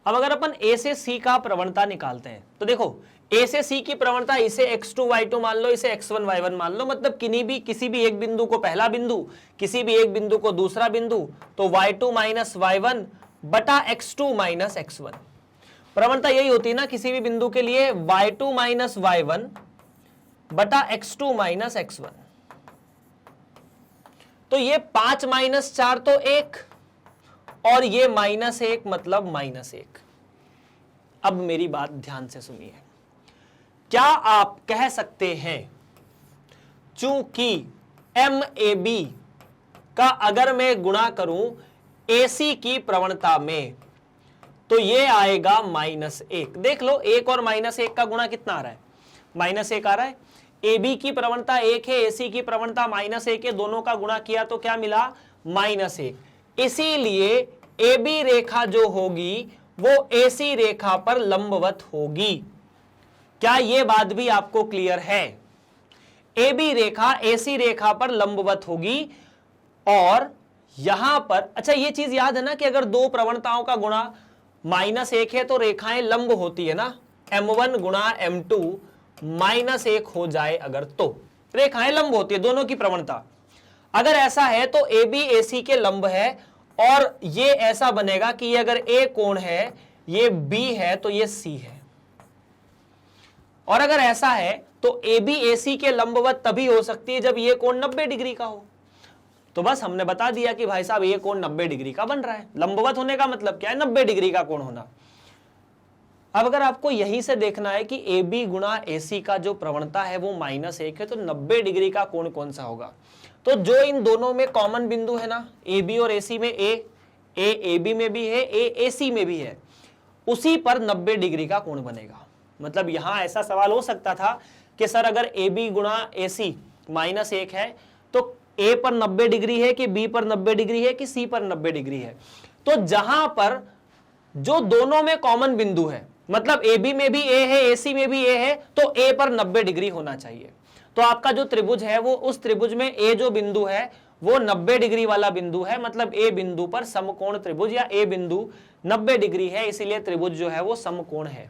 अब अगर अपन A से C का प्रवणता निकालते हैं तो देखो, A से C की प्रवणता, इसे x2 y2 मान लो, इसे x1 y1 मान लो, मतलब किसी भी एक बिंदु को पहला बिंदु, किसी भी एक बिंदु को दूसरा बिंदु, तो y2 माइनस y1 बटा x2 माइनस x1। प्रवणता यही होती है ना किसी भी बिंदु के लिए, y2 माइनस y1 बटा x2 माइनस x1। तो ये 5 माइनस 4 तो 1 और ये -1 मतलब -1। अब मेरी बात ध्यान से सुनिए। क्या आप कह सकते हैं चूंकि MAB का अगर मैं गुणा करूं AC की प्रवणता में तो ये आएगा -1। देख लो 1 और -1 का गुणा कितना आ रहा है? -1 आ रहा है। AB की प्रवणता 1 है, AC की प्रवणता -1 है, दोनों का गुणा किया तो क्या मिला? -1। इसीलिए AB रेखा जो होगी वो AC रेखा पर लंबवत होगी। क्या यह बात भी आपको क्लियर है? AB रेखा AC रेखा पर लंबवत होगी। और यहां पर अच्छा ये चीज याद है ना कि अगर दो प्रवणताओं का गुणा -1 है तो रेखाएं लंब होती है ना, M1 गुणा M2 -1 हो जाए अगर तो रेखाएं लंब होती है, दोनों की प्रवणता। अगर ऐसा है तो ए बी ए सी के लंब है, और ये ऐसा बनेगा कि ये अगर ए कोण है, ये बी है, तो ये सी है। और अगर ऐसा है तो ए बी ए सी के लंबवत तभी हो सकती है जब ये कोण 90 डिग्री का हो। तो बस हमने बता दिया कि भाई साहब ये कोण 90 डिग्री का बन रहा है। लंबवत होने का मतलब क्या है? 90 डिग्री का कोण होना। अब अगर आपको यहीं से देखना है कि ए बी गुणा ए सी का जो प्रवणता है वो -1 है, तो 90 डिग्री का कोण कौन सा होगा? तो जो इन दोनों में कॉमन बिंदु है ना, ए बी और ए सी में, ए बी में भी है, ए सी में भी है, उसी पर 90 डिग्री का कोण बनेगा। मतलब यहां ऐसा सवाल हो सकता था कि सर अगर ए बी गुणा ए सी -1 है तो ए पर 90 डिग्री है कि बी पर 90 डिग्री है कि सी पर 90 डिग्री है? तो जहां पर जो दोनों में कॉमन बिंदु है, मतलब ए बी में भी ए है, ए सी में भी ए है, तो ए पर 90 डिग्री होना चाहिए। तो आपका जो त्रिभुज है वो उस त्रिभुज में ए जो बिंदु है वो 90 डिग्री वाला बिंदु है, मतलब ए बिंदु पर समकोण त्रिभुज, या ए बिंदु 90 डिग्री है, इसीलिए त्रिभुज जो है वो समकोण है।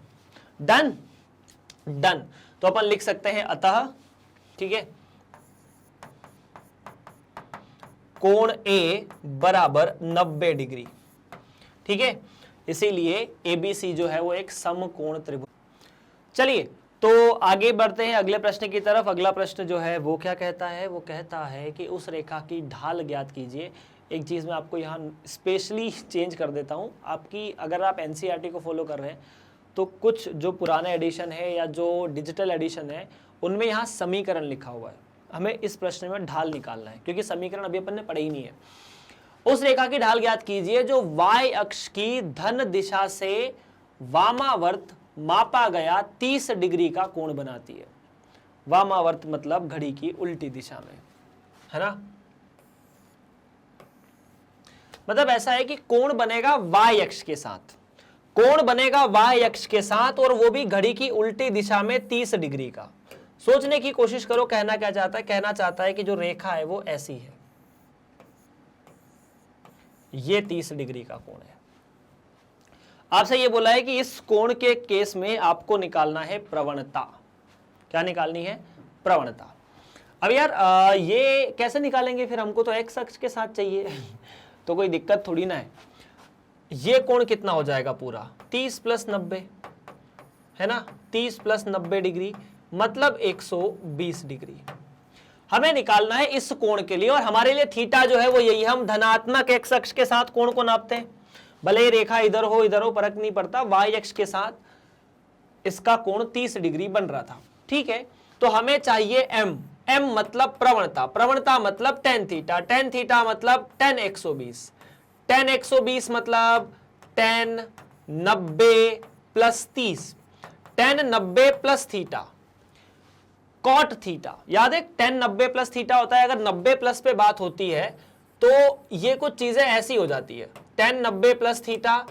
Done done. तो अपन लिख सकते हैं अतः, ठीक है, कोण ए बराबर 90 डिग्री, ठीक है, इसीलिए एबीसी जो है वो एक समकोण त्रिभुज। चलिए तो आगे बढ़ते हैं अगले प्रश्न की तरफ। अगला प्रश्न जो है वो क्या कहता है? वो कहता है कि उस रेखा की ढाल ज्ञात कीजिए। एक चीज़ मैं आपको यहाँ स्पेशली चेंज कर देता हूँ आपकी, अगर आप एनसीईआरटी को फॉलो कर रहे हैं तो कुछ जो पुराना एडिशन है या जो डिजिटल एडिशन है उनमें यहाँ समीकरण लिखा हुआ है, हमें इस प्रश्न में ढाल निकालना है, क्योंकि समीकरण अभी अपन ने पढ़े ही नहीं है। उस रेखा की ढाल ज्ञात कीजिए जो y अक्ष की धन दिशा से वामावर्त मापा गया 30 डिग्री का कोण बनाती है। वामावर्त मतलब घड़ी की उल्टी दिशा में, है ना। मतलब ऐसा है कि कोण बनेगा y अक्ष के साथ, कोण बनेगा y अक्ष के साथ, और वो भी घड़ी की उल्टी दिशा में 30 डिग्री का। सोचने की कोशिश करो, कहना क्या चाहता है? कहना चाहता है कि जो रेखा है वो ऐसी है, ये 30 डिग्री का कोण है। आपसे ये बोला है कि इस कोण के केस में आपको निकालना है प्रवणता। क्या निकालनी है? प्रवणता। अब यार ये कैसे निकालेंगे फिर? हमको तो एक्स अक्ष के साथ चाहिए तो कोई दिक्कत थोड़ी ना है। ये कोण कितना हो जाएगा पूरा? 30 + 90, है ना, 30 + 90 डिग्री मतलब 120 डिग्री हमें निकालना है इस कोण के लिए। और हमारे लिए थीटा जो है वो यही, हम धनात्मक एक्स अक्ष के साथ कोण को नापते हैं, भले ही रेखा इधर हो फर्क नहीं पड़ता। वाई अक्ष के साथ इसका कोण 30 डिग्री बन रहा था, ठीक है। तो हमें चाहिए m, m मतलब प्रवणता, प्रवणता मतलब tan थीटा, tan थीटा मतलब tan 120, tan 120 मतलब tan 90 + 30, tan 90 + theta cot theta. याद है tan 90 + थीटा होता है। अगर 90 प्लस पे बात होती है तो ये कुछ चीजें ऐसी हो जाती है, tan 90 + थीटा,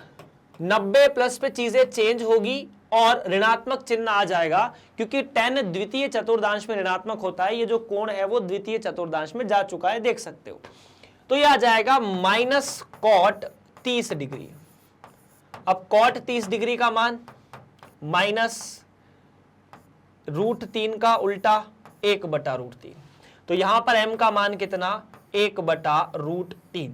90 प्लस पे चीजें चेंज होगी और ऋणात्मक चिन्ह आ जाएगा, क्योंकि tan द्वितीय चतुर्दांश में ऋणात्मक होता है। ये जो कोण है वो द्वितीय चतुर्दांश में जा चुका है, देख सकते हो। तो ये आ जाएगा -cot 30 डिग्री। अब cot 30 डिग्री का मान -√3 का उल्टा 1/√3। तो यहां पर m का मान कितना? 1/√3।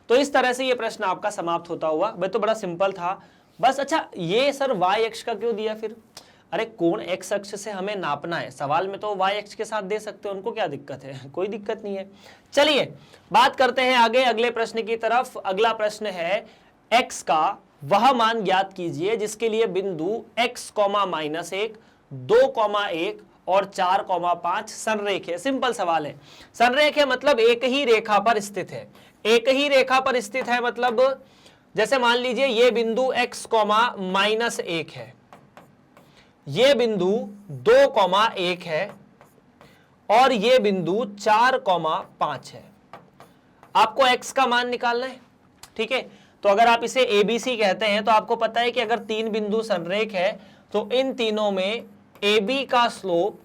तो इस तरह से ये प्रश्न आपका समाप्त होता हुआ। वह तो बड़ा सिंपल था बस। अच्छा ये सर y अक्ष का क्यों दिया फिर? अरे कोण x अक्ष से हमें नापना है, सवाल में तो y अक्ष के साथ दे सकते हो, उनको क्या दिक्कत है? कोई दिक्कत नहीं है। चलिए बात करते हैं आगे अगले प्रश्न की तरफ। अगला प्रश्न है x का वह मान ज्ञात कीजिए जिसके लिए बिंदु x, -1, 2,1 और 4,5 संरेख। सिंपल सवाल है। संरेख मतलब एक ही रेखा पर स्थित है, एक ही रेखा पर स्थित है। मतलब जैसे मान लीजिए ये बिंदु x, -1 है, ये बिंदु 2,1 है और ये बिंदु 4,5 है। आपको x का मान निकालना है, ठीक है। तो अगर आप इसे ABC कहते हैं तो आपको पता है कि अगर 3 बिंदु संरेख है तो इन तीनों में AB का स्लोप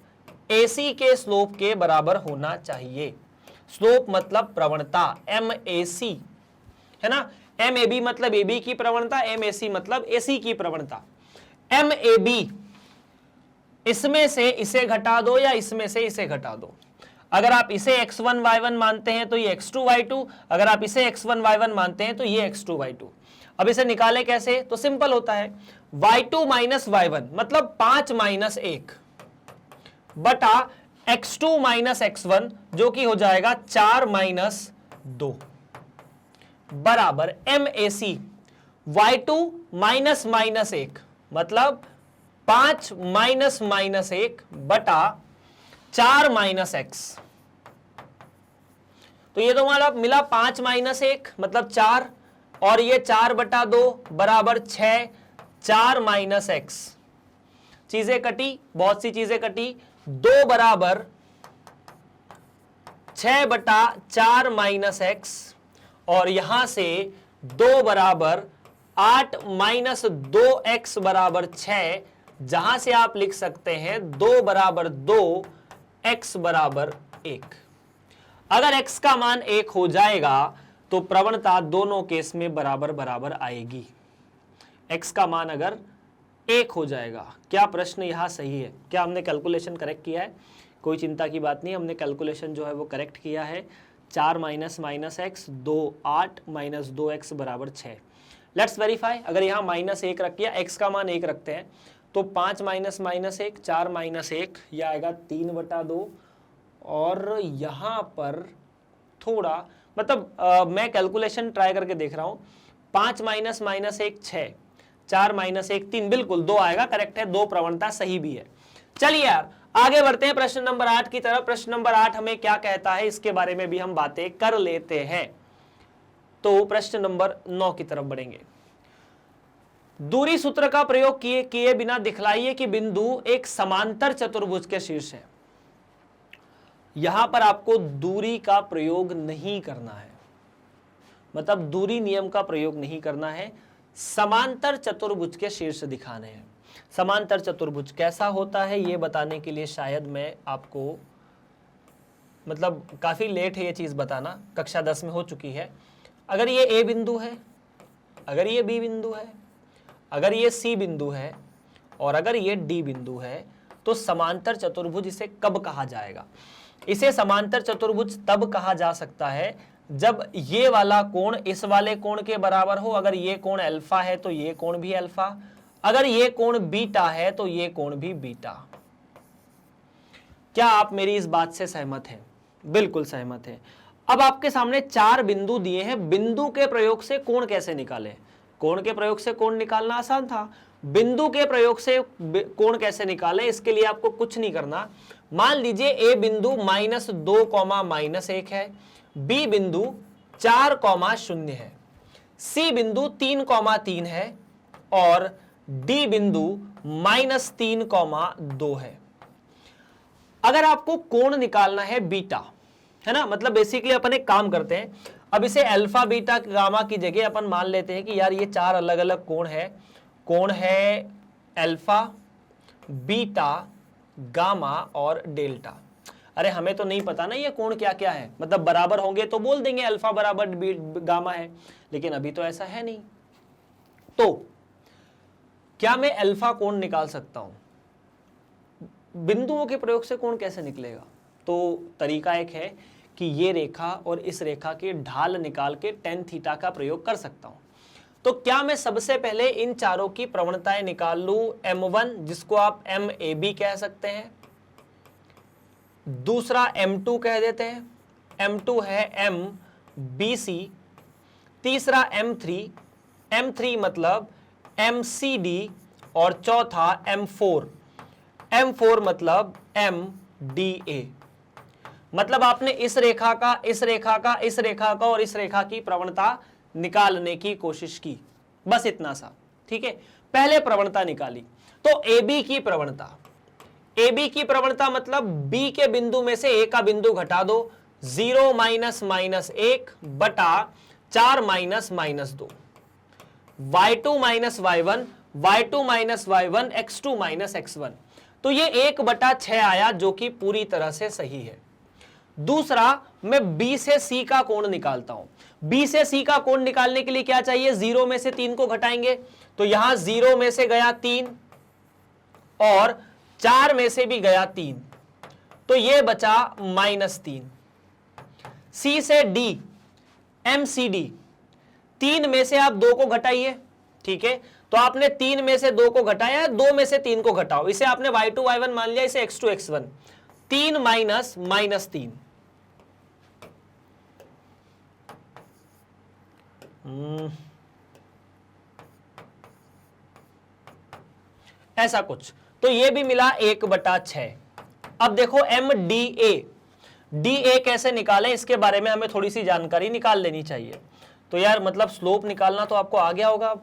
AC के स्लोप के बराबर होना चाहिए। स्लोप मतलब प्रवणता, MAC, है ना। MAB मतलब AB की प्रवणता, MAC मतलब AC की प्रवणता। MAB इसमें से इसे घटा दो या इसमें से इसे घटा दो। अगर आप इसे x1 y1 मानते हैं तो ये x2 y2, अगर आप इसे x1 y1 मानते हैं तो ये x2 y2। अब इसे निकालें कैसे? तो सिंपल होता है, y2 माइनस y1 मतलब 5 माइनस 1 बटा x2 माइनस x1 जो कि हो जाएगा 4 माइनस 2 बराबर MAC y2 माइनस माइनस 1 मतलब 5 माइनस माइनस 1 बटा 4 माइनस x। तो ये तो मतलब मिला 5 माइनस 1 मतलब 4 और ये 4 बटा 2 बराबर 6, 4 माइनस x। चीजें कटी, बहुत सी चीजें कटी, 2 बराबर 6 बटा 4 माइनस x और यहां से 2 बराबर 8 माइनस 2x बराबर 6, जहां से आप लिख सकते हैं 2 बराबर 2 x बराबर 1। अगर x का मान 1 हो जाएगा तो प्रवणता दोनों केस में बराबर बराबर आएगी। x का मान अगर 1 हो जाएगा। क्या प्रश्न यहां सही है? क्या हमने कैलकुलेशन करेक्ट किया है? कोई चिंता की बात नहीं, हमने कैलकुलेशन जो है वो करेक्ट किया है। 4 minus minus x 2 8 minus 2x बराबर 6। Let's verify. अगर यहाँ माइनस 1 रख किया, x का मान 1 रखते हैं तो 5 माइनस माइनस 1 4 माइनस 1 यह आएगा 3 बटा 2 और यहाँ पर थोड़ा मतलब मैं कैलकुलेशन ट्राई करके देख रहा हूँ। 5 माइनस माइनस 1 6, 4 माइनस 1 3, बिल्कुल 2 आएगा, करेक्ट है, 2 प्रवणता सही भी है। चलिए यार आगे बढ़ते हैं प्रश्न नंबर 8 की तरफ। प्रश्न नंबर 8 हमें क्या कहता है इसके बारे में भी हम बातें कर लेते हैं। तो प्रश्न नंबर 9 की तरफ बढ़ेंगे। दूरी सूत्र का प्रयोग किए बिना दिखलाइए कि बिंदु एक समांतर चतुर्भुज के शीर्ष है। यहां पर आपको दूरी का प्रयोग नहीं करना है, मतलब दूरी नियम का प्रयोग नहीं करना है, समांतर चतुर्भुज के शीर्ष दिखाने हैं। समांतर चतुर्भुज कैसा होता है ये बताने के लिए शायद मैं आपको, मतलब काफी लेट है ये चीज बताना, कक्षा 10 में हो चुकी है। अगर ये ए बिंदु है, अगर ये बी बिंदु है, अगर ये सी बिंदु है और अगर ये डी बिंदु है तो समांतर चतुर्भुज इसे कब कहा जाएगा? इसे समांतर चतुर्भुज तब कहा जा सकता है जब ये वाला कोण इस वाले कोण के बराबर हो। अगर ये कोण अल्फा है तो ये कोण भी अल्फा, अगर ये कोण बीटा है तो ये कोण भी बीटा। क्या आप मेरी इस बात से सहमत हैं? बिल्कुल सहमत हैं। अब आपके सामने 4 बिंदु दिए हैं, बिंदु के प्रयोग से कोण कैसे निकालें? कोण के प्रयोग से कोण निकालना आसान था, बिंदु के प्रयोग से कोण कैसे निकालें? इसके लिए आपको कुछ नहीं करना। मान लीजिए ए बिंदु -2, -1 है, बी बिंदु 4, 0 है, सी बिंदु 3, है और डी बिंदु -3, 2 है। अगर आपको कोण निकालना है बीटा, है ना, मतलब बेसिकली अपन एक काम करते हैं, अब इसे अल्फा बीटा गामा की जगह अपन मान लेते हैं कि यार ये 4 अलग अलग कोण है। कोण है अल्फा, बीटा, गामा और डेल्टा। अरे हमें तो नहीं पता ना ये कोण क्या क्या है, मतलब बराबर होंगे तो बोल देंगे अल्फा बराबर गामा है, लेकिन अभी तो ऐसा है नहीं। तो क्या मैं अल्फा कोण निकाल सकता हूं? बिंदुओं के प्रयोग से कोण कैसे निकलेगा? तो तरीका एक है कि ये रेखा और इस रेखा की ढाल निकाल के tan थीटा का प्रयोग कर सकता हूं। तो क्या मैं सबसे पहले इन चारों की प्रवणताएं निकाल लूं? M1 जिसको आप MAB कह सकते हैं, दूसरा M2 कह देते हैं, M2 है MBC, तीसरा M3 मतलब MCD और चौथा M4 मतलब MDA। मतलब आपने इस रेखा का, इस रेखा का, इस रेखा का और इस रेखा की प्रवणता निकालने की कोशिश की, बस इतना सा, ठीक है। पहले प्रवणता निकाली तो AB की प्रवणता, AB की प्रवणता मतलब B के बिंदु में से A का बिंदु घटा दो, 0 -1 बटा 4 -2, y2 -y1, y2 -y1, x2 -x1। तो ये 1/6 आया जो कि पूरी तरह से सही है। दूसरा, मैं B से C का कोण निकालता हूं। B से C का कोण निकालने के लिए क्या चाहिए? 0 में से 3 को घटाएंगे, तो यहां 0 में से गया 3 और 4 में से भी गया 3, तो ये बचा -3। सी से डी, MCD, 3 में से आप 2 को घटाइए, ठीक है। तो आपने 3 में से 2 को घटाया, 2 में से 3 को घटाओ, इसे आपने y2 y1 मान लिया, इसे x2 x1, 3 माइनस -3, ऐसा कुछ। तो ये भी मिला 1/6। अब देखो MDA, DA कैसे निकालें, इसके बारे में हमें थोड़ी सी जानकारी निकाल लेनी चाहिए। तो यार मतलब स्लोप निकालना तो आपको आ गया होगा,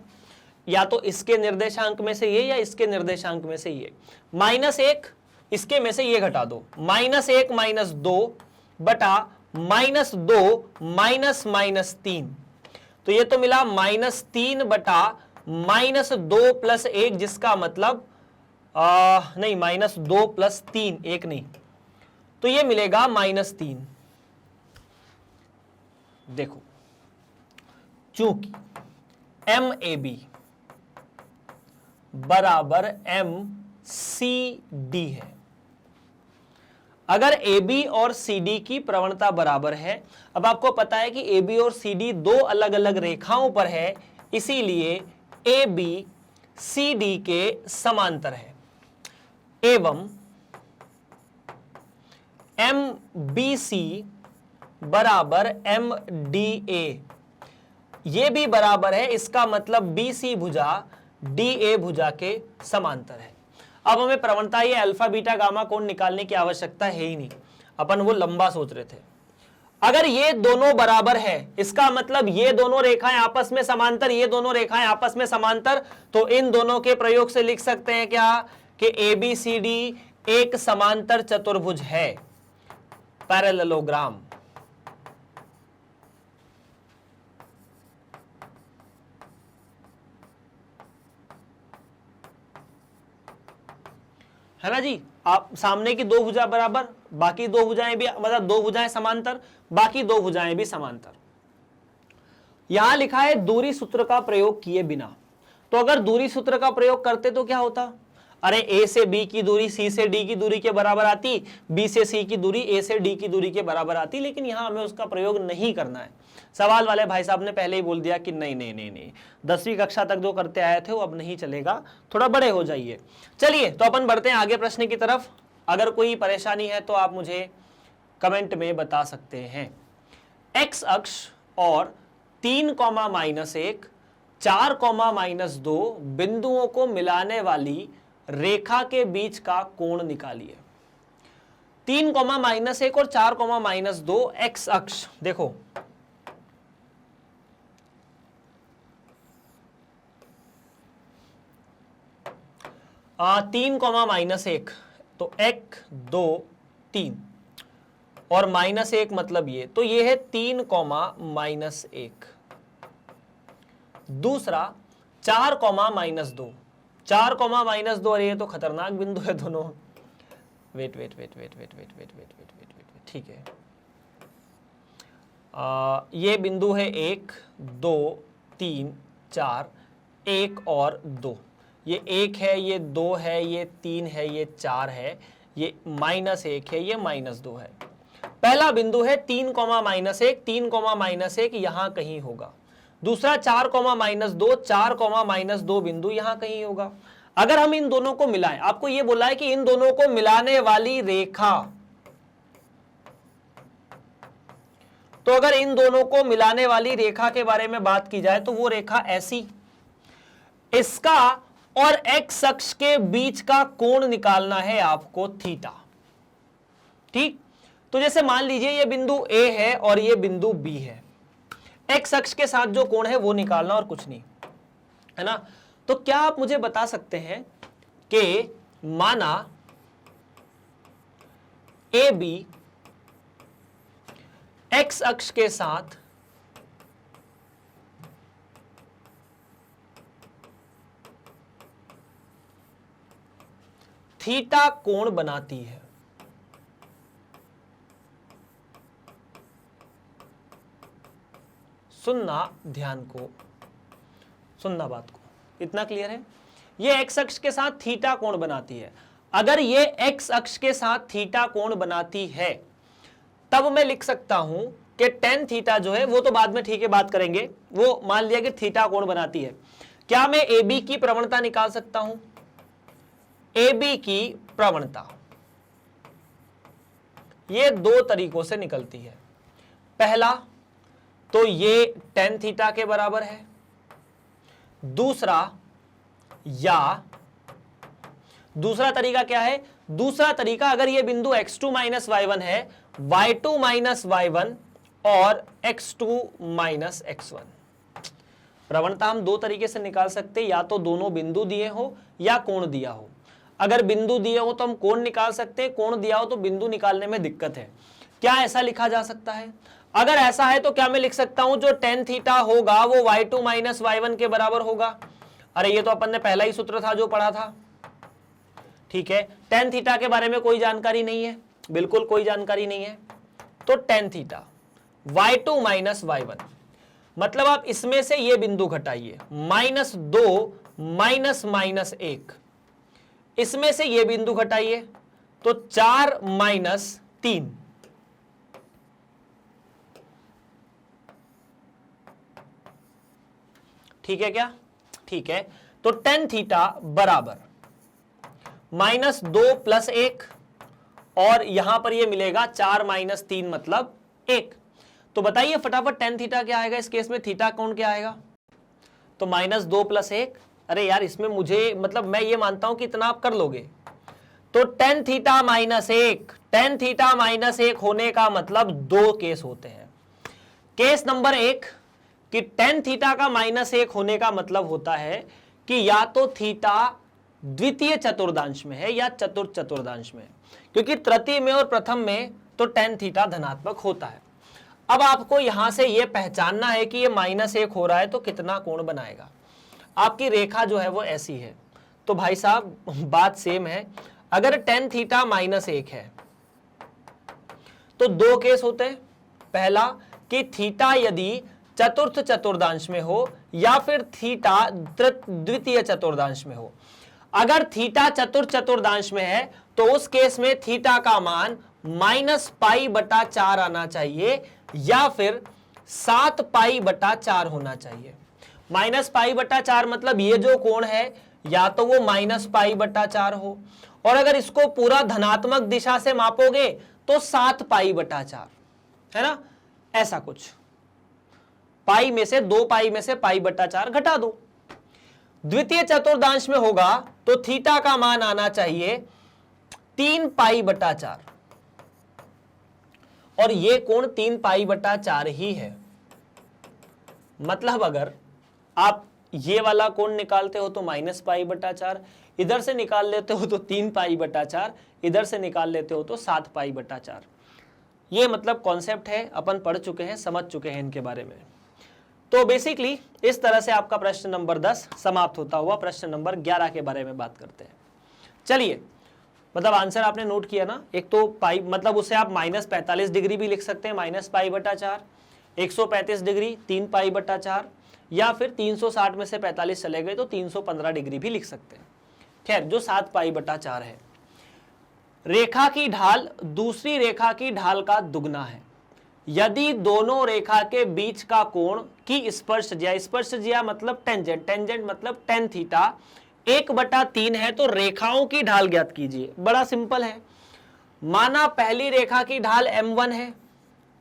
या तो इसके निर्देशांक में से ये या इसके निर्देशांक में से ये। -1 इसके में से ये घटा दो, -1 -2 बटा -2 -3, तो ये तो मिला -3 बटा -2 + 1, जिसका मतलब नहीं -2 + 3, 1 नहीं, तो ये मिलेगा -3। देखो चूंकि MAB बराबर MCD है, अगर AB और CD की प्रवणता बराबर है, अब आपको पता है कि AB और CD दो अलग अलग रेखाओं पर है, इसीलिए AB CD के समांतर है, एवं MBC बराबर MDA ये भी बराबर है, इसका मतलब BC भुजा DA भुजा के समांतर है। अब हमें प्रवणता ये अल्फा बीटा गामा कोण निकालने की आवश्यकता है ही नहीं, अपन वो लंबा सोच रहे थे। अगर ये दोनों बराबर है, इसका मतलब ये दोनों रेखाएं आपस में समांतर, ये दोनों रेखाएं आपस में समांतर, तो इन दोनों के प्रयोग से लिख सकते हैं क्या कि ABCD एक समांतर चतुर्भुज है, पैरेललोग्राम। है ना जी, आप सामने की दो भुजा बराबर, बाकी दो भुजाएं भी, मतलब दो भुजाएं समांतर, बाकी दो भुजाएं भी समांतर। यहां लिखा है दूरी सूत्र का प्रयोग किए बिना, तो अगर दूरी सूत्र का प्रयोग करते तो क्या होता, अरे A से B की दूरी C से D की दूरी के बराबर आती, B से C की दूरी A से D की दूरी के बराबर आती, लेकिन यहां हमें उसका प्रयोग नहीं करना है। सवाल वाले भाई साहब ने पहले ही बोल दिया कि नहीं नहीं नहीं नहीं, 10वीं कक्षा तक जो करते आए थे वो अब नहीं चलेगा, थोड़ा बड़े हो जाइए। चलिए तो अपन बढ़ते हैं आगे प्रश्न की तरफ। अगर कोई परेशानी है तो आप मुझे कमेंट में बता सकते हैं। एक्स अक्ष और 3, -1, 4, -2 बिंदुओं को मिलाने वाली रेखा के बीच का कोण निकालिए। 3, -1 और 4, -2 एक्स अक्ष, देखो 3, -1, तो 1, 2, 3 और -1 मतलब ये, तो ये है 3, -1। दूसरा 4, -2, 4, -2, और ये तो खतरनाक बिंदु है दोनों। वेट, ठीक है, ये बिंदु है 1, 2, 3, 4, 1 और 2, ये 1 है, ये 2 है, ये 3 है, ये 4 है, ये -1 है, ये -2 है। पहला बिंदु है 3, -1, 3, -1 यहां कहीं होगा। दूसरा 4, -2, 4, -2 बिंदु यहां कहीं होगा। अगर हम इन दोनों को मिलाएं, आपको यह बोला है कि इन दोनों को मिलाने वाली रेखा, तो अगर इन दोनों को मिलाने वाली रेखा के बारे में बात की जाए तो वो रेखा ऐसी, इसका और एक्स अक्ष के बीच का कोण निकालना है आपको थीटा। ठीक, तो जैसे मान लीजिए ये बिंदु ए है और ये बिंदु बी है, एक्स अक्ष के साथ जो कोण है वो निकालना और कुछ नहीं, है ना। तो क्या आप मुझे बता सकते हैं कि माना ए बी एक्स अक्ष के साथ थीटा कोण बनाती है, सुनना ध्यान को, सुनना बात को, इतना क्लियर है। ये एक्स अक्ष के साथ थीटा कोण बनाती है। अगर ये x अक्ष के साथ थीटा कोण बनाती है तब मैं लिख सकता हूं कि टेन थीटा जो है वो तो बाद में ठीक है बात करेंगे, वो मान लिया कि थीटा कोण बनाती है। क्या मैं AB की प्रवणता निकाल सकता हूं? AB की प्रवणता ये दो तरीकों से निकलती है। पहला तो ये टेन थीटा के बराबर है, दूसरा तरीका क्या है? दूसरा तरीका, अगर ये बिंदु x2 माइनस y1 है, y2 माइनस y1 और x2 माइनस x1। प्रवणता हम दो तरीके से निकाल सकते हैं, या तो दोनों बिंदु दिए हो या कोण दिया हो। अगर बिंदु दिए हो तो हम कोण निकाल सकते हैं, कोण दिया हो तो बिंदु निकालने में दिक्कत है। क्या ऐसा लिखा जा सकता है? अगर ऐसा है तो क्या मैं लिख सकता हूं जो टेन थीटा होगा वो y2 माइनस y1 के बराबर होगा? अरे ये तो अपन ने पहला ही सूत्र था जो पढ़ा था। ठीक है, टेन थीटा के बारे में कोई जानकारी नहीं है, बिल्कुल कोई जानकारी नहीं है। तो tan theta y2 minus y1, मतलब आप इसमें से ये बिंदु घटाइए, -2 माइनस -1, इसमें से ये बिंदु घटाइए तो 4 माइनस 3। ठीक है क्या? ठीक है, तो टेन थीटा बराबर -2 प्लस 1, और यहां पर ये मिलेगा 4 माइनस 3 मतलब 1। तो बताइए फटाफट टेन थीटा क्या आएगा इस केस में, थीटा कोण क्या आएगा? तो -2 प्लस 1, अरे यार इसमें मुझे मतलब मैं ये मानता हूं कि इतना आप कर लोगे। तो tan theta minus 1, tan theta minus 1 होने का मतलब दो केस होते हैं। केस नंबर 1 कि टेन थीटा का -1 होने का मतलब होता है कि या तो थीटा द्वितीय चतुर्दांश में है या चतुर्थ चतुर्दांश में, क्योंकि तृतीय में और प्रथम में तो टेन थीटा धनात्मक होता है। अब आपको यहां से यह पहचानना है कि ये -1 हो रहा है तो कितना कोण बनाएगा। आपकी रेखा जो है वो ऐसी है, तो भाई साहब बात सेम है। अगर टेन थीटा -1 है तो दो केस होते हैं। पहला कि थीटा यदि चतुर्थ चतुर्दांश में हो या फिर थीटा द्वितीय चतुर्दांश में हो। अगर थीटा चतुर्थ चतुर्दांश में है तो उस केस में थीटा का मान -π/4 आना चाहिए या फिर 7π/4 होना चाहिए। -π/4 मतलब ये जो कोण है या तो वो -π/4 हो, और अगर इसको पूरा धनात्मक दिशा से मापोगे तो 7π/4 है ना, ऐसा कुछ। पाई में से 2π में से π/4 घटा दो। द्वितीय चतुर्दांश में होगा तो थीटा का मान आना चाहिए 3π/4, और ये कोण 3π/4 ही है। मतलब अगर आप ये वाला कोण निकालते हो तो -π/4, इधर से निकाल लेते हो तो 3π/4, इधर से निकाल लेते हो तो 7π/4। ये मतलब कॉन्सेप्ट है, अपन पढ़ चुके हैं, समझ चुके हैं इनके बारे में। तो बेसिकली इस तरह से आपका प्रश्न नंबर 10 समाप्त होता हुआ प्रश्न नंबर 11 के बारे में बात करते हैं। चलिए, मतलब आंसर आपने नोट किया ना। एक तो पाई मतलब उसे आप -45 डिग्री भी लिख सकते हैं, -π/4, 135 डिग्री 3π/4, या फिर 360 में से 45 चले गए तो 315 डिग्री भी लिख सकते हैं। खैर, जो 7π/4 है। रेखा की ढाल दूसरी रेखा की ढाल का दुगना है यदि दोनों रेखा के बीच का कोण की स्पर्शज्या मतलब टेंजेंट, टेंजेंट मतलब टेन थीटा 1/3 है तो रेखाओं की ढाल ज्ञात कीजिए। बड़ा सिंपल है। माना पहली रेखा की ढाल m1 है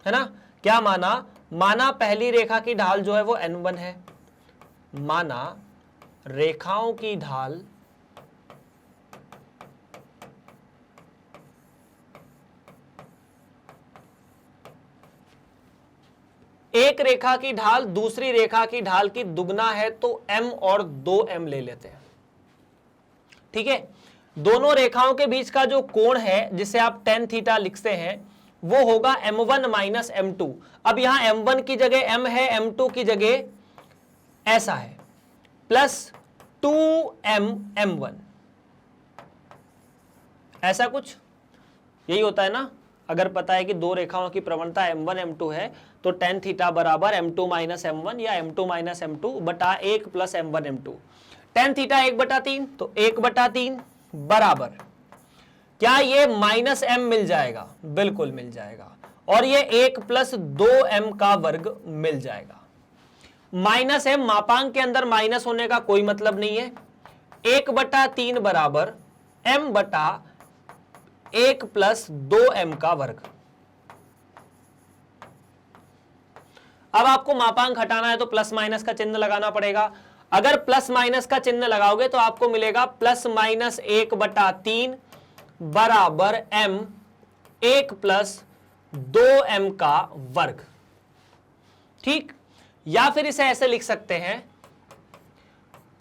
ना। क्या माना? माना पहली रेखा की ढाल जो है वो n1 है। माना रेखाओं की ढाल एक रेखा की ढाल दूसरी रेखा की ढाल की दुगना है तो m और 2m ले लेते हैं। ठीक है, दोनों रेखाओं के बीच का जो कोण है जिसे आप टेन थीटा लिखते हैं वो होगा m1 माइनस m2। अब यहां m1 की जगह m है, m2 की जगह ऐसा है, प्लस 2m m1, ऐसा कुछ। यही होता है ना। अगर पता है कि दो रेखाओं की प्रवणता m1 m2 है तो टेन थीटा बराबर m2 माइनस m1 या m2 माइनस m2 बटा 1 plus m1 m2। Tan theta 1/3 तो 1/3 बराबर क्या ये माइनस एम मिल जाएगा? बिल्कुल मिल जाएगा। और ये 1 प्लस 2m का वर्ग मिल जाएगा। माइनस एम, मापांक के अंदर माइनस होने का कोई मतलब नहीं है। 1/3 बराबर m बटा 1 प्लस 2m का वर्ग। अब आपको मापांक हटाना है तो प्लस माइनस का चिन्ह लगाना पड़ेगा। अगर प्लस माइनस का चिन्ह लगाओगे तो आपको मिलेगा प्लस माइनस 1/3 बराबर m 1 प्लस 2m का वर्ग। ठीक, या फिर इसे ऐसे लिख सकते हैं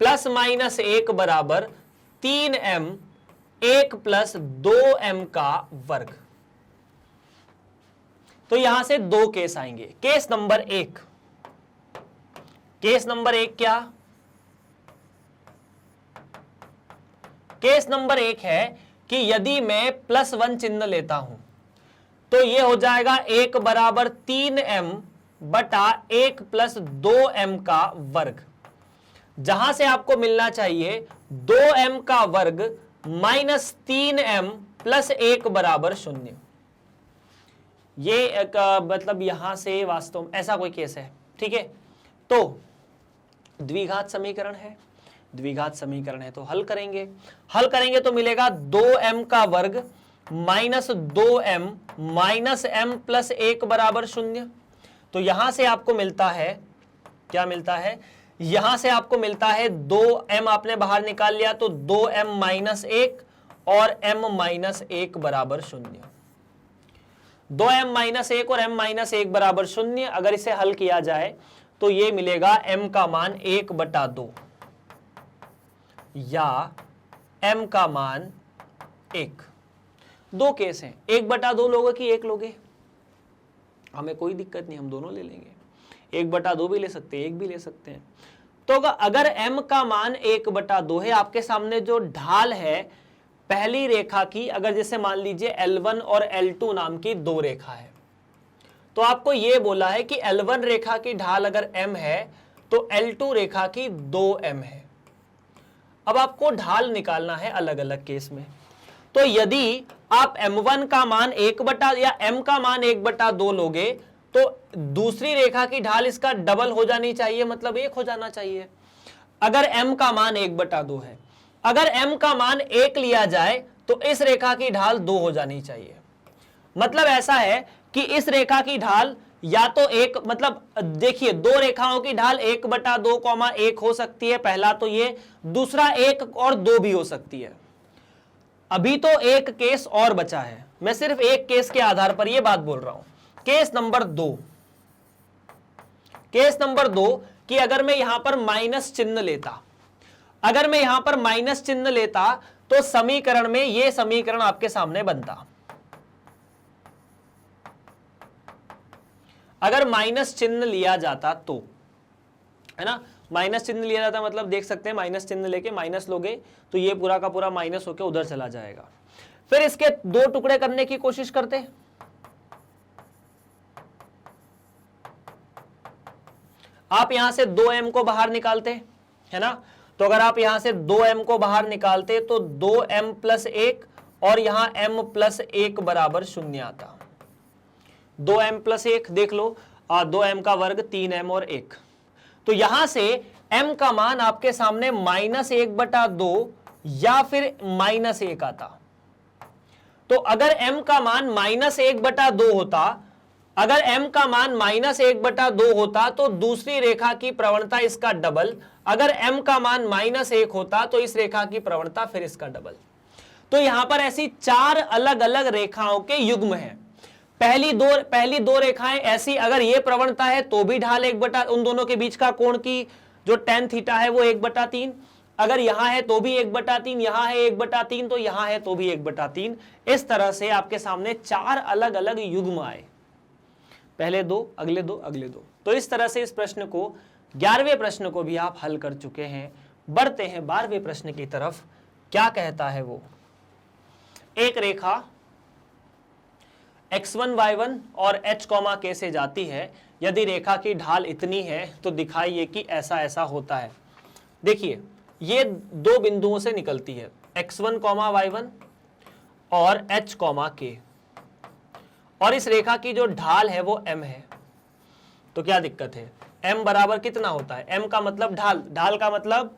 प्लस माइनस 1 बराबर 3m 1 प्लस 2m का वर्ग। तो यहां से दो केस आएंगे। केस नंबर 1, केस नंबर 1 क्या? केस नंबर 1 है कि यदि मैं +1 चिन्ह लेता हूं तो यह हो जाएगा 1 बराबर 3m बटा 1 प्लस 2m का वर्ग, जहां से आपको मिलना चाहिए 2m का वर्ग माइनस 3m प्लस 1 बराबर 0। ये एक मतलब यहां से वास्तव में ऐसा कोई केस है। ठीक है, तो द्विघात समीकरण है, द्विघात समीकरण है तो हल करेंगे। हल करेंगे तो मिलेगा 2m का वर्ग minus 2m minus m plus 1 बराबर 0। तो यहां से आपको मिलता है, क्या मिलता है? यहां से आपको मिलता है 2m आपने बाहर निकाल लिया तो 2m माइनस 1 और m माइनस 1 बराबर 0। 2m माइनस 1 और m माइनस 1 बराबर 0। अगर इसे हल किया जाए तो ये मिलेगा m का मान 1/2 या m का मान 1। दो केस हैं, 1/2 लोगे कि 1 लोगे, हमें कोई दिक्कत नहीं, हम दोनों ले लेंगे। 1/2 भी ले सकते हैं, 1 भी ले सकते हैं। तो अगर m का मान 1/2 है, आपके सामने जो ढाल है पहली रेखा की, अगर जैसे मान लीजिए L1 और L2 नाम की दो रेखा है, तो आपको यह बोला है कि L1 रेखा की ढाल अगर m है तो L2 रेखा की 2m है। अब आपको ढाल निकालना है अलग अलग केस में। तो यदि आप m1 का मान 1 या m का मान 1/2 लोगे तो दूसरी रेखा की ढाल इसका डबल हो जानी चाहिए, मतलब 1 हो जाना चाहिए। अगर m का मान 1/2 है, अगर m का मान 1 लिया जाए तो इस रेखा की ढाल 2 हो जानी चाहिए। मतलब ऐसा है कि इस रेखा की ढाल या तो 1, मतलब देखिए दो रेखाओं की ढाल 1/2, 1 हो सकती है, पहला तो ये, दूसरा 1 और 2 भी हो सकती है। अभी तो एक केस और बचा है, मैं सिर्फ एक केस के आधार पर यह बात बोल रहा हूं। केस नंबर 2, केस नंबर 2 कि अगर मैं यहां पर माइनस चिन्ह लेता, अगर मैं यहां पर माइनस चिन्ह लेता तो समीकरण में यह समीकरण आपके सामने बनता। अगर माइनस चिन्ह लिया जाता तो, है ना, माइनस चिन्ह लिया जाता मतलब देख सकते हैं माइनस चिन्ह लेके माइनस लोगे तो ये पूरा का पूरा माइनस होके उधर चला जाएगा। फिर इसके दो टुकड़े करने की कोशिश करते, आप यहां से 2m को बाहर निकालते, है ना, तो अगर आप यहां से 2m को बाहर निकालते तो 2m प्लस 1 और यहां m प्लस 1 बराबर 0 आता। 2m प्लस 1 देख लो, 2m का वर्ग 3m और 1। तो यहां से m का मान आपके सामने -1/2 या फिर -1 आता। तो अगर m का मान -1/2 होता, अगर m का मान -1/2 होता तो दूसरी रेखा की प्रवणता इसका डबल, अगर m का मान -1 होता तो इस रेखा की प्रवणता फिर इसका डबल। तो यहां पर ऐसी 4 अलग अलग रेखाओं के युग्म हैं। पहली दो रेखाएं ऐसी, अगर ये प्रवणता है तो भी ढाल उन दोनों के बीच का कोण की जो tan थीटा है वो 1/3, अगर यहां है तो भी 1/3, यहां है 1/3, तो यहां है तो भी 1/3। इस तरह से आपके सामने 4 अलग अलग युग्म आए, पहले दो, अगले दो, अगले दो। तो इस तरह से इस प्रश्न को, 11वें प्रश्न को भी आप हल कर चुके हैं। बढ़ते हैं 12वें प्रश्न की तरफ। क्या कहता है वो? एक रेखा x1 y1 और h, k से जाती है। यदि रेखा की ढाल इतनी है तो दिखाइए कि ऐसा ऐसा होता है। देखिए ये दो बिंदुओं से निकलती है, x1, y1 और h कॉमा k, और इस रेखा की जो ढाल है वो m है। तो क्या दिक्कत है, m बराबर कितना होता है, m का मतलब ढाल, ढाल का मतलब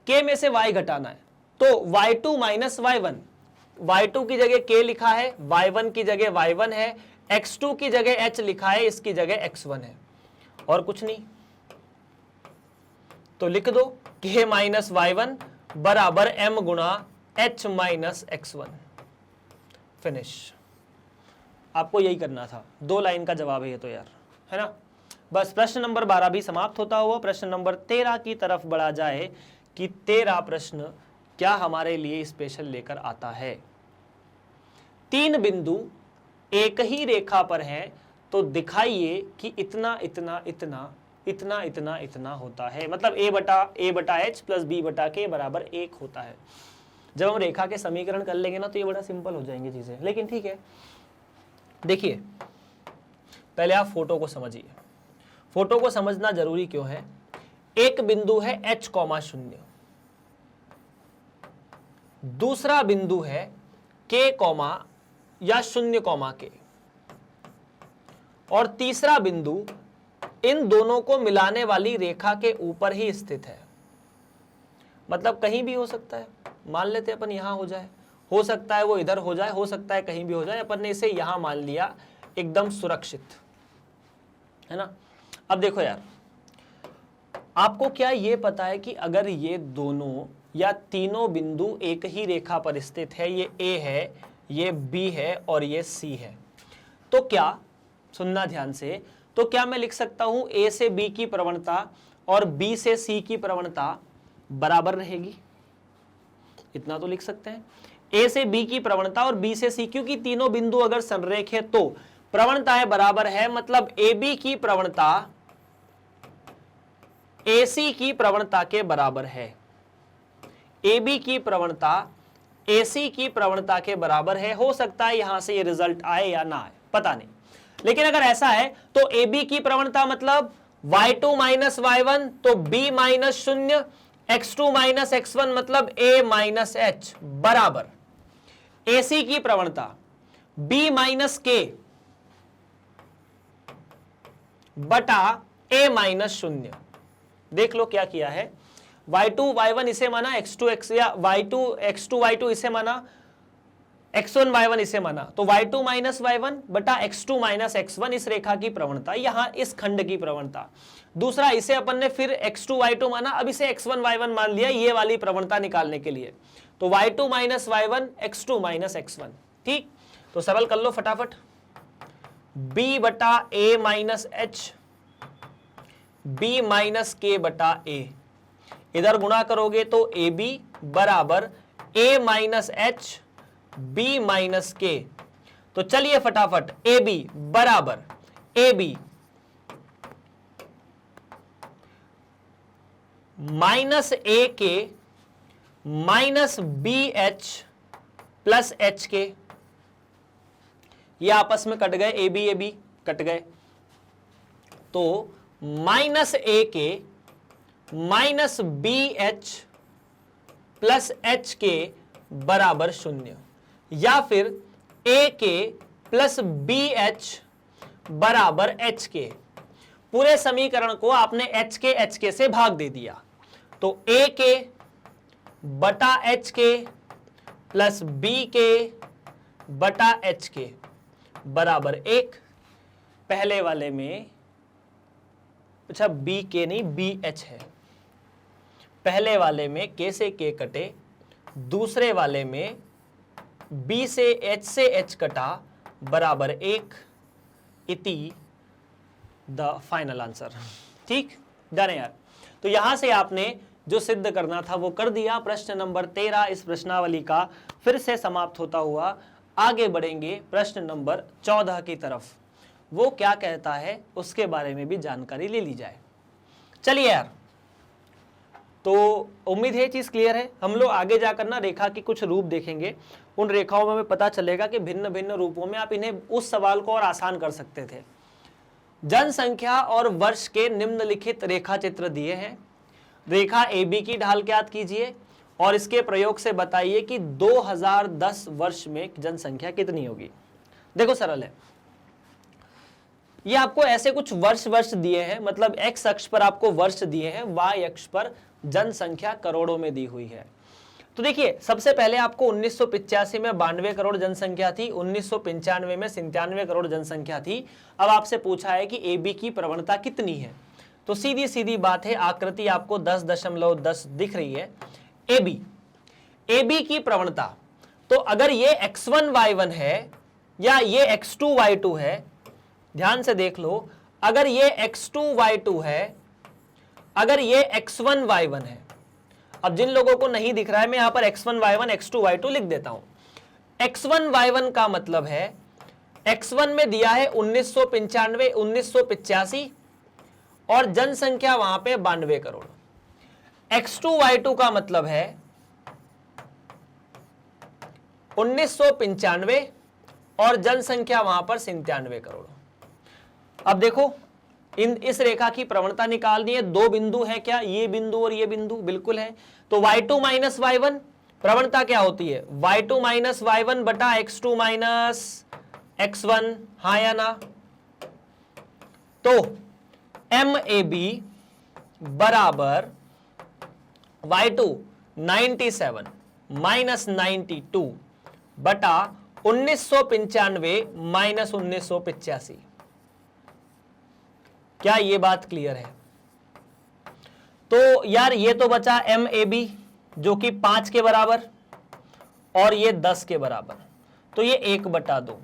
k में से y घटाना है। तो y2 माइनस y1, y2 की जगह k लिखा है, y1 की जगह y1 है, x2 की जगह h लिखा है, इसकी जगह x1 है, और कुछ नहीं। तो लिख दो k माइनस y1 बराबर m गुणा h माइनस x1, फिनिश। आपको यही करना था, 2 लाइन का जवाब है ये तो यार, है ना। बस प्रश्न नंबर 12 भी समाप्त होता हुआ प्रश्न नंबर 13 की तरफ बढ़ा जाए कि 13 प्रश्न क्या हमारे लिए स्पेशल लेकर आता है। 3 बिंदु एक ही रेखा पर हैं, तो दिखाइए कि इतना इतना इतना इतना इतना इतना होता है, मतलब a बटा h प्लस b बटा k बराबर 1 होता है। जब हम रेखा के समीकरण कर लेंगे ना तो ये बड़ा सिंपल हो जाएंगे चीजें, लेकिन ठीक है। देखिए पहले आप फोटो को समझिए, फोटो को समझना जरूरी क्यों है। एक बिंदु है h कॉमा 0, दूसरा बिंदु है k कॉमा या 0 कॉमा k, और तीसरा बिंदु इन दोनों को मिलाने वाली रेखा के ऊपर ही स्थित है। मतलब कहीं भी हो सकता है, मान लेते अपन यहां हो जाए, हो सकता है वो इधर हो जाए, हो सकता है कहीं भी हो जाए, अपन ने इसे यहां मान लिया एकदम सुरक्षित, है ना। अब देखो यार, आपको क्या ये पता है कि अगर ये दोनों या तीनों बिंदु एक ही रेखा पर स्थित है, ये A है, ये B है और ये C है, तो क्या, सुनना ध्यान से, तो क्या मैं लिख सकता हूं A से B की प्रवणता और B से C की प्रवणता बराबर रहेगी। इतना तो लिख सकते हैं, A से B की प्रवणता और B से C, क्योंकि तीनों बिंदु अगर संरेख है तो प्रवणताएं बराबर है, मतलब AB की प्रवणता AC की प्रवणता के बराबर है, AB की प्रवणता AC की प्रवणता के बराबर है। हो सकता है यहां से ये रिजल्ट आए या ना आए, पता नहीं, लेकिन अगर ऐसा है तो AB की प्रवणता मतलब y2 माइनस y1, तो b minus 0, x2 minus x1 मतलब a माइनस h बराबर AC की प्रवणता b माइनस k बटा a माइनस 0। देख लो क्या किया है, y2 y1 इसे माना, x2 x या x2 y2 इसे माना, x1 y1 इसे माना, तो y2 माइनस y1 बटा x2 माइनस x1 इस रेखा की प्रवणता, यहां इस खंड की प्रवणता। दूसरा इसे अपन ने फिर x2 y2 माना, अब इसे x1 y1 मान लिया ये वाली प्रवणता निकालने के लिए, तो y2 minus y1 x2 minus x1। ठीक, तो सरल कर लो फटाफट, b बटा a minus h, b minus k बटा a, इधर गुणा करोगे तो ab बराबर a minus h b minus k। तो चलिए फटाफट, AB बराबर AB minus A K minus B H plus H K, ये आपस में कट गए, AB AB कट गए, तो minus A K minus B H plus H K बराबर 0, या फिर A K plus B H बराबर एच के। पूरे समीकरण को आपने एच के से भाग दे दिया, तो ए के बटा एच के प्लस बी के बटा एच के बराबर 1। पहले वाले में, अच्छा बी के नहीं बी एच है, पहले वाले में के से के कटे, दूसरे वाले में b से h कटा बराबर 1, इति द फाइनल आंसर। ठीक, डन है यार। तो यहां से आपने जो सिद्ध करना था वो कर दिया। प्रश्न नंबर 13 इस प्रश्नावली का फिर से समाप्त होता हुआ आगे बढ़ेंगे प्रश्न नंबर 14 की तरफ। वो क्या कहता है उसके बारे में भी जानकारी ले ली जाए। चलिए यार, तो उम्मीद है चीज क्लियर है। हम लोग आगे जाकर ना रेखा की कुछ रूप देखेंगे, उन रेखाओं में हमें पता चलेगा कि भिन्न भिन्न रूपों में आप इन्हें उस सवाल को और आसान कर सकते थे। जनसंख्या और वर्ष के निम्नलिखित रेखा चित्र दिए हैं। रेखा AB की ढाल ज्ञात कीजिए और इसके प्रयोग से बताइए कि 2010 वर्ष में जनसंख्या कितनी होगी। देखो सरल है, ये आपको ऐसे कुछ वर्ष दिए हैं, मतलब एक्स अक्ष पर आपको वर्ष दिए हैं, वाई अक्ष पर जनसंख्या करोड़ों में दी हुई है। तो देखिए सबसे पहले आपको 1985 में 92 करोड़ जनसंख्या थी, 1995 में 97 करोड़ जनसंख्या थी। अब आपसे पूछा है कि ए बी की प्रवणता कितनी है, तो सीधी सीधी बात है, आकृति आपको 10.10 दिख रही है। ए बी की प्रवणता, तो अगर ये x1 y1 है या ये x2 y2 है, ध्यान से देख लो, अगर ये x2 y2 है, अगर ये x1 y1 है, अब जिन लोगों को नहीं दिख रहा है मैं यहां पर x1 y1 x2 y2 लिख देता हूं। x1 y1 का मतलब है x1 में दिया है 1995 1985 और जनसंख्या वहां पे 92 करोड़। x2 y2 का मतलब है 1995 और जनसंख्या वहां पर 97 करोड़। अब देखो इस रेखा की प्रवणता निकालनी है, दो बिंदु है क्या, ये बिंदु और ये बिंदु, बिल्कुल है। तो y2 माइनस y1 प्रवणता क्या होती है, y2 माइनस y1 बटा x2 माइनस x1, हाँ या ना। तो MAB बराबर y2 97 माइनस 92 बटा 1995 माइनस 1985। क्या ये बात क्लियर है? तो यार ये तो बचा MAB जो कि 5 के बराबर और ये 10 के बराबर, तो ये 1/2।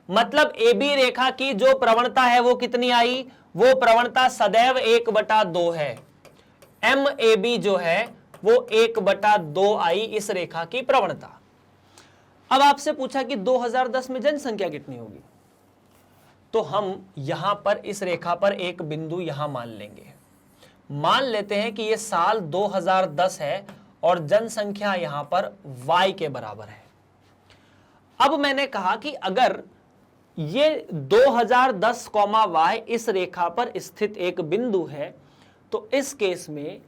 मतलब AB रेखा की जो प्रवणता है वो कितनी आई, वो प्रवणता सदैव 1/2 है। MAB जो है वो 1/2 आई इस रेखा की प्रवणता। अब आपसे पूछा कि 2010 में जनसंख्या कितनी होगी, तो हम यहां पर इस रेखा पर एक बिंदु यहां मान लेंगे। मान लेते हैं कि यह साल 2010 है और जनसंख्या यहां पर y के बराबर है। अब मैंने कहा कि अगर ये 2010, y इस रेखा पर स्थित एक बिंदु है, तो इस केस में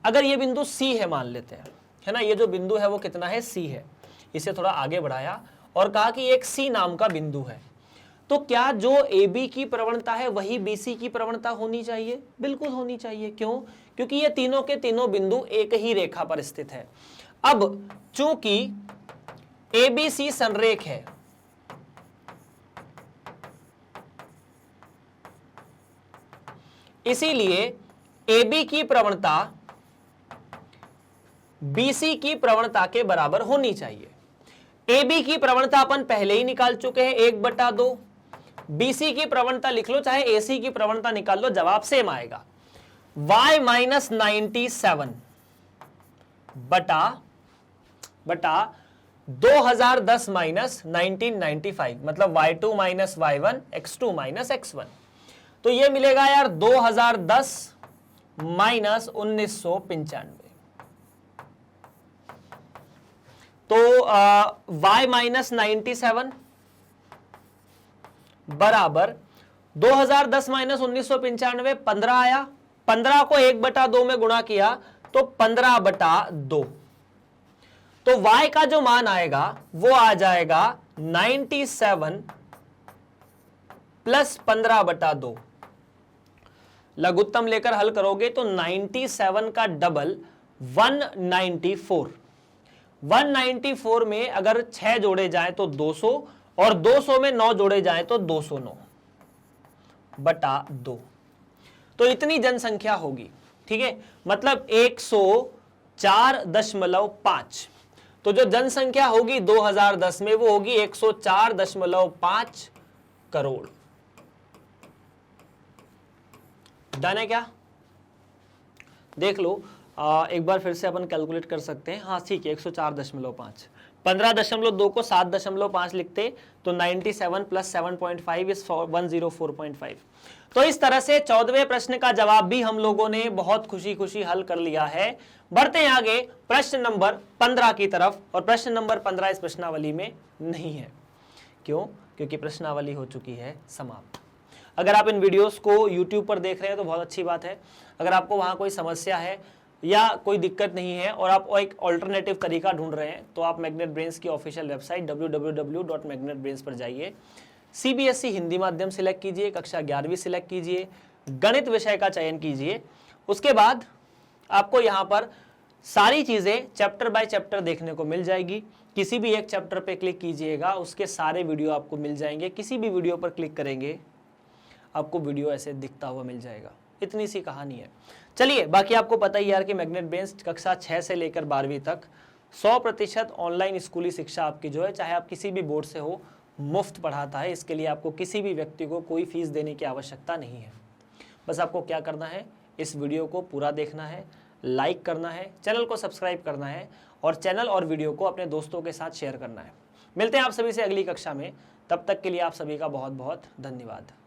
अगर ये बिंदु C है मान लेते हैं, है ना, ये जो बिंदु है वो कितना है, C है। इसे थोड़ा आगे बढ़ाया और कहा कि एक C नाम का बिंदु है, तो क्या जो AB की प्रवणता है वही BC की प्रवणता होनी चाहिए? बिल्कुल होनी चाहिए। क्यों? क्योंकि ये तीनों के तीनों बिंदु एक ही रेखा पर स्थित है। अब चूंकि ABC संरेख है, इसीलिए AB की प्रवणता BC की प्रवणता के बराबर होनी चाहिए। AB की प्रवणता अपन पहले ही निकाल चुके हैं 1/2। BC की प्रवणता लिख लो, चाहे AC की प्रवणता निकाल लो, जवाब सेम आएगा। y माइनस 97 बटा 2010 माइनस 1995, मतलब y2 minus y1 x2 minus x1। तो ये मिलेगा यार 2010 माइनस 1995। तो y माइनस 97 बराबर 2010 माइनस 1995, 15 आया। 15 को 1/2 में गुणा किया तो 15/2। तो y का जो मान आएगा वो आ जाएगा 97 प्लस 15/2। लघुत्तम लेकर हल करोगे तो 97 का डबल 194। 194 में अगर 6 जोड़े जाएं तो 200 और 200 में 9 जोड़े जाएं तो 209/2। तो इतनी जनसंख्या होगी, ठीक है, मतलब 104.5। तो जो जनसंख्या होगी 2010 में वो होगी 104.5 करोड़। डन है क्या? देख लो एक बार फिर से अपन कैलकुलेट कर सकते हैं। हाँ ठीक है, 104.5। 15.2 को 7.5 लिखते तो 97 प्लस 7.5 इज 104.5। तो इस तरह से 14वें प्रश्न का जवाब भी हम लोगों ने बहुत खुशी खुशी हल कर लिया है। बढ़ते हैं आगे प्रश्न नंबर 15 की तरफ, और प्रश्न नंबर 15 इस प्रश्नावली में नहीं है। क्यों? क्योंकि प्रश्नावली हो चुकी है समाप्त। अगर आप इन वीडियोस को YouTube पर देख रहे हैं तो बहुत अच्छी बात है। अगर आपको वहां कोई समस्या है या कोई दिक्कत नहीं है और आप एक ऑल्टरनेटिव तरीका ढूंढ रहे हैं, तो आप मैग्नेट ब्रेन्स की ऑफिशियल वेबसाइट www.magnetbrains पर जाइए। CBSE हिंदी माध्यम सिलेक्ट कीजिए, कक्षा 11वीं सिलेक्ट कीजिए, गणित विषय का चयन कीजिए। उसके बाद आपको यहाँ पर सारी चीज़ें चैप्टर बाय चैप्टर देखने को मिल जाएगी। किसी भी एक चैप्टर पे क्लिक कीजिएगा, उसके सारे वीडियो आपको मिल जाएंगे। किसी भी वीडियो पर क्लिक करेंगे आपको वीडियो ऐसे दिखता हुआ मिल जाएगा। इतनी सी कहानी है। चलिए, बाकी आपको पता ही यार कि मैग्नेट ब्रेन्स कक्षा 6 से लेकर 12वीं तक 100% ऑनलाइन स्कूली शिक्षा आपकी जो है, चाहे आप किसी भी बोर्ड से हो, मुफ्त पढ़ाता है। इसके लिए आपको किसी भी व्यक्ति को कोई फीस देने की आवश्यकता नहीं है। बस आपको क्या करना है, इस वीडियो को पूरा देखना है, लाइक करना है, चैनल को सब्सक्राइब करना है और चैनल और वीडियो को अपने दोस्तों के साथ शेयर करना है। मिलते हैं आप सभी से अगली कक्षा में, तब तक के लिए आप सभी का बहुत बहुत धन्यवाद।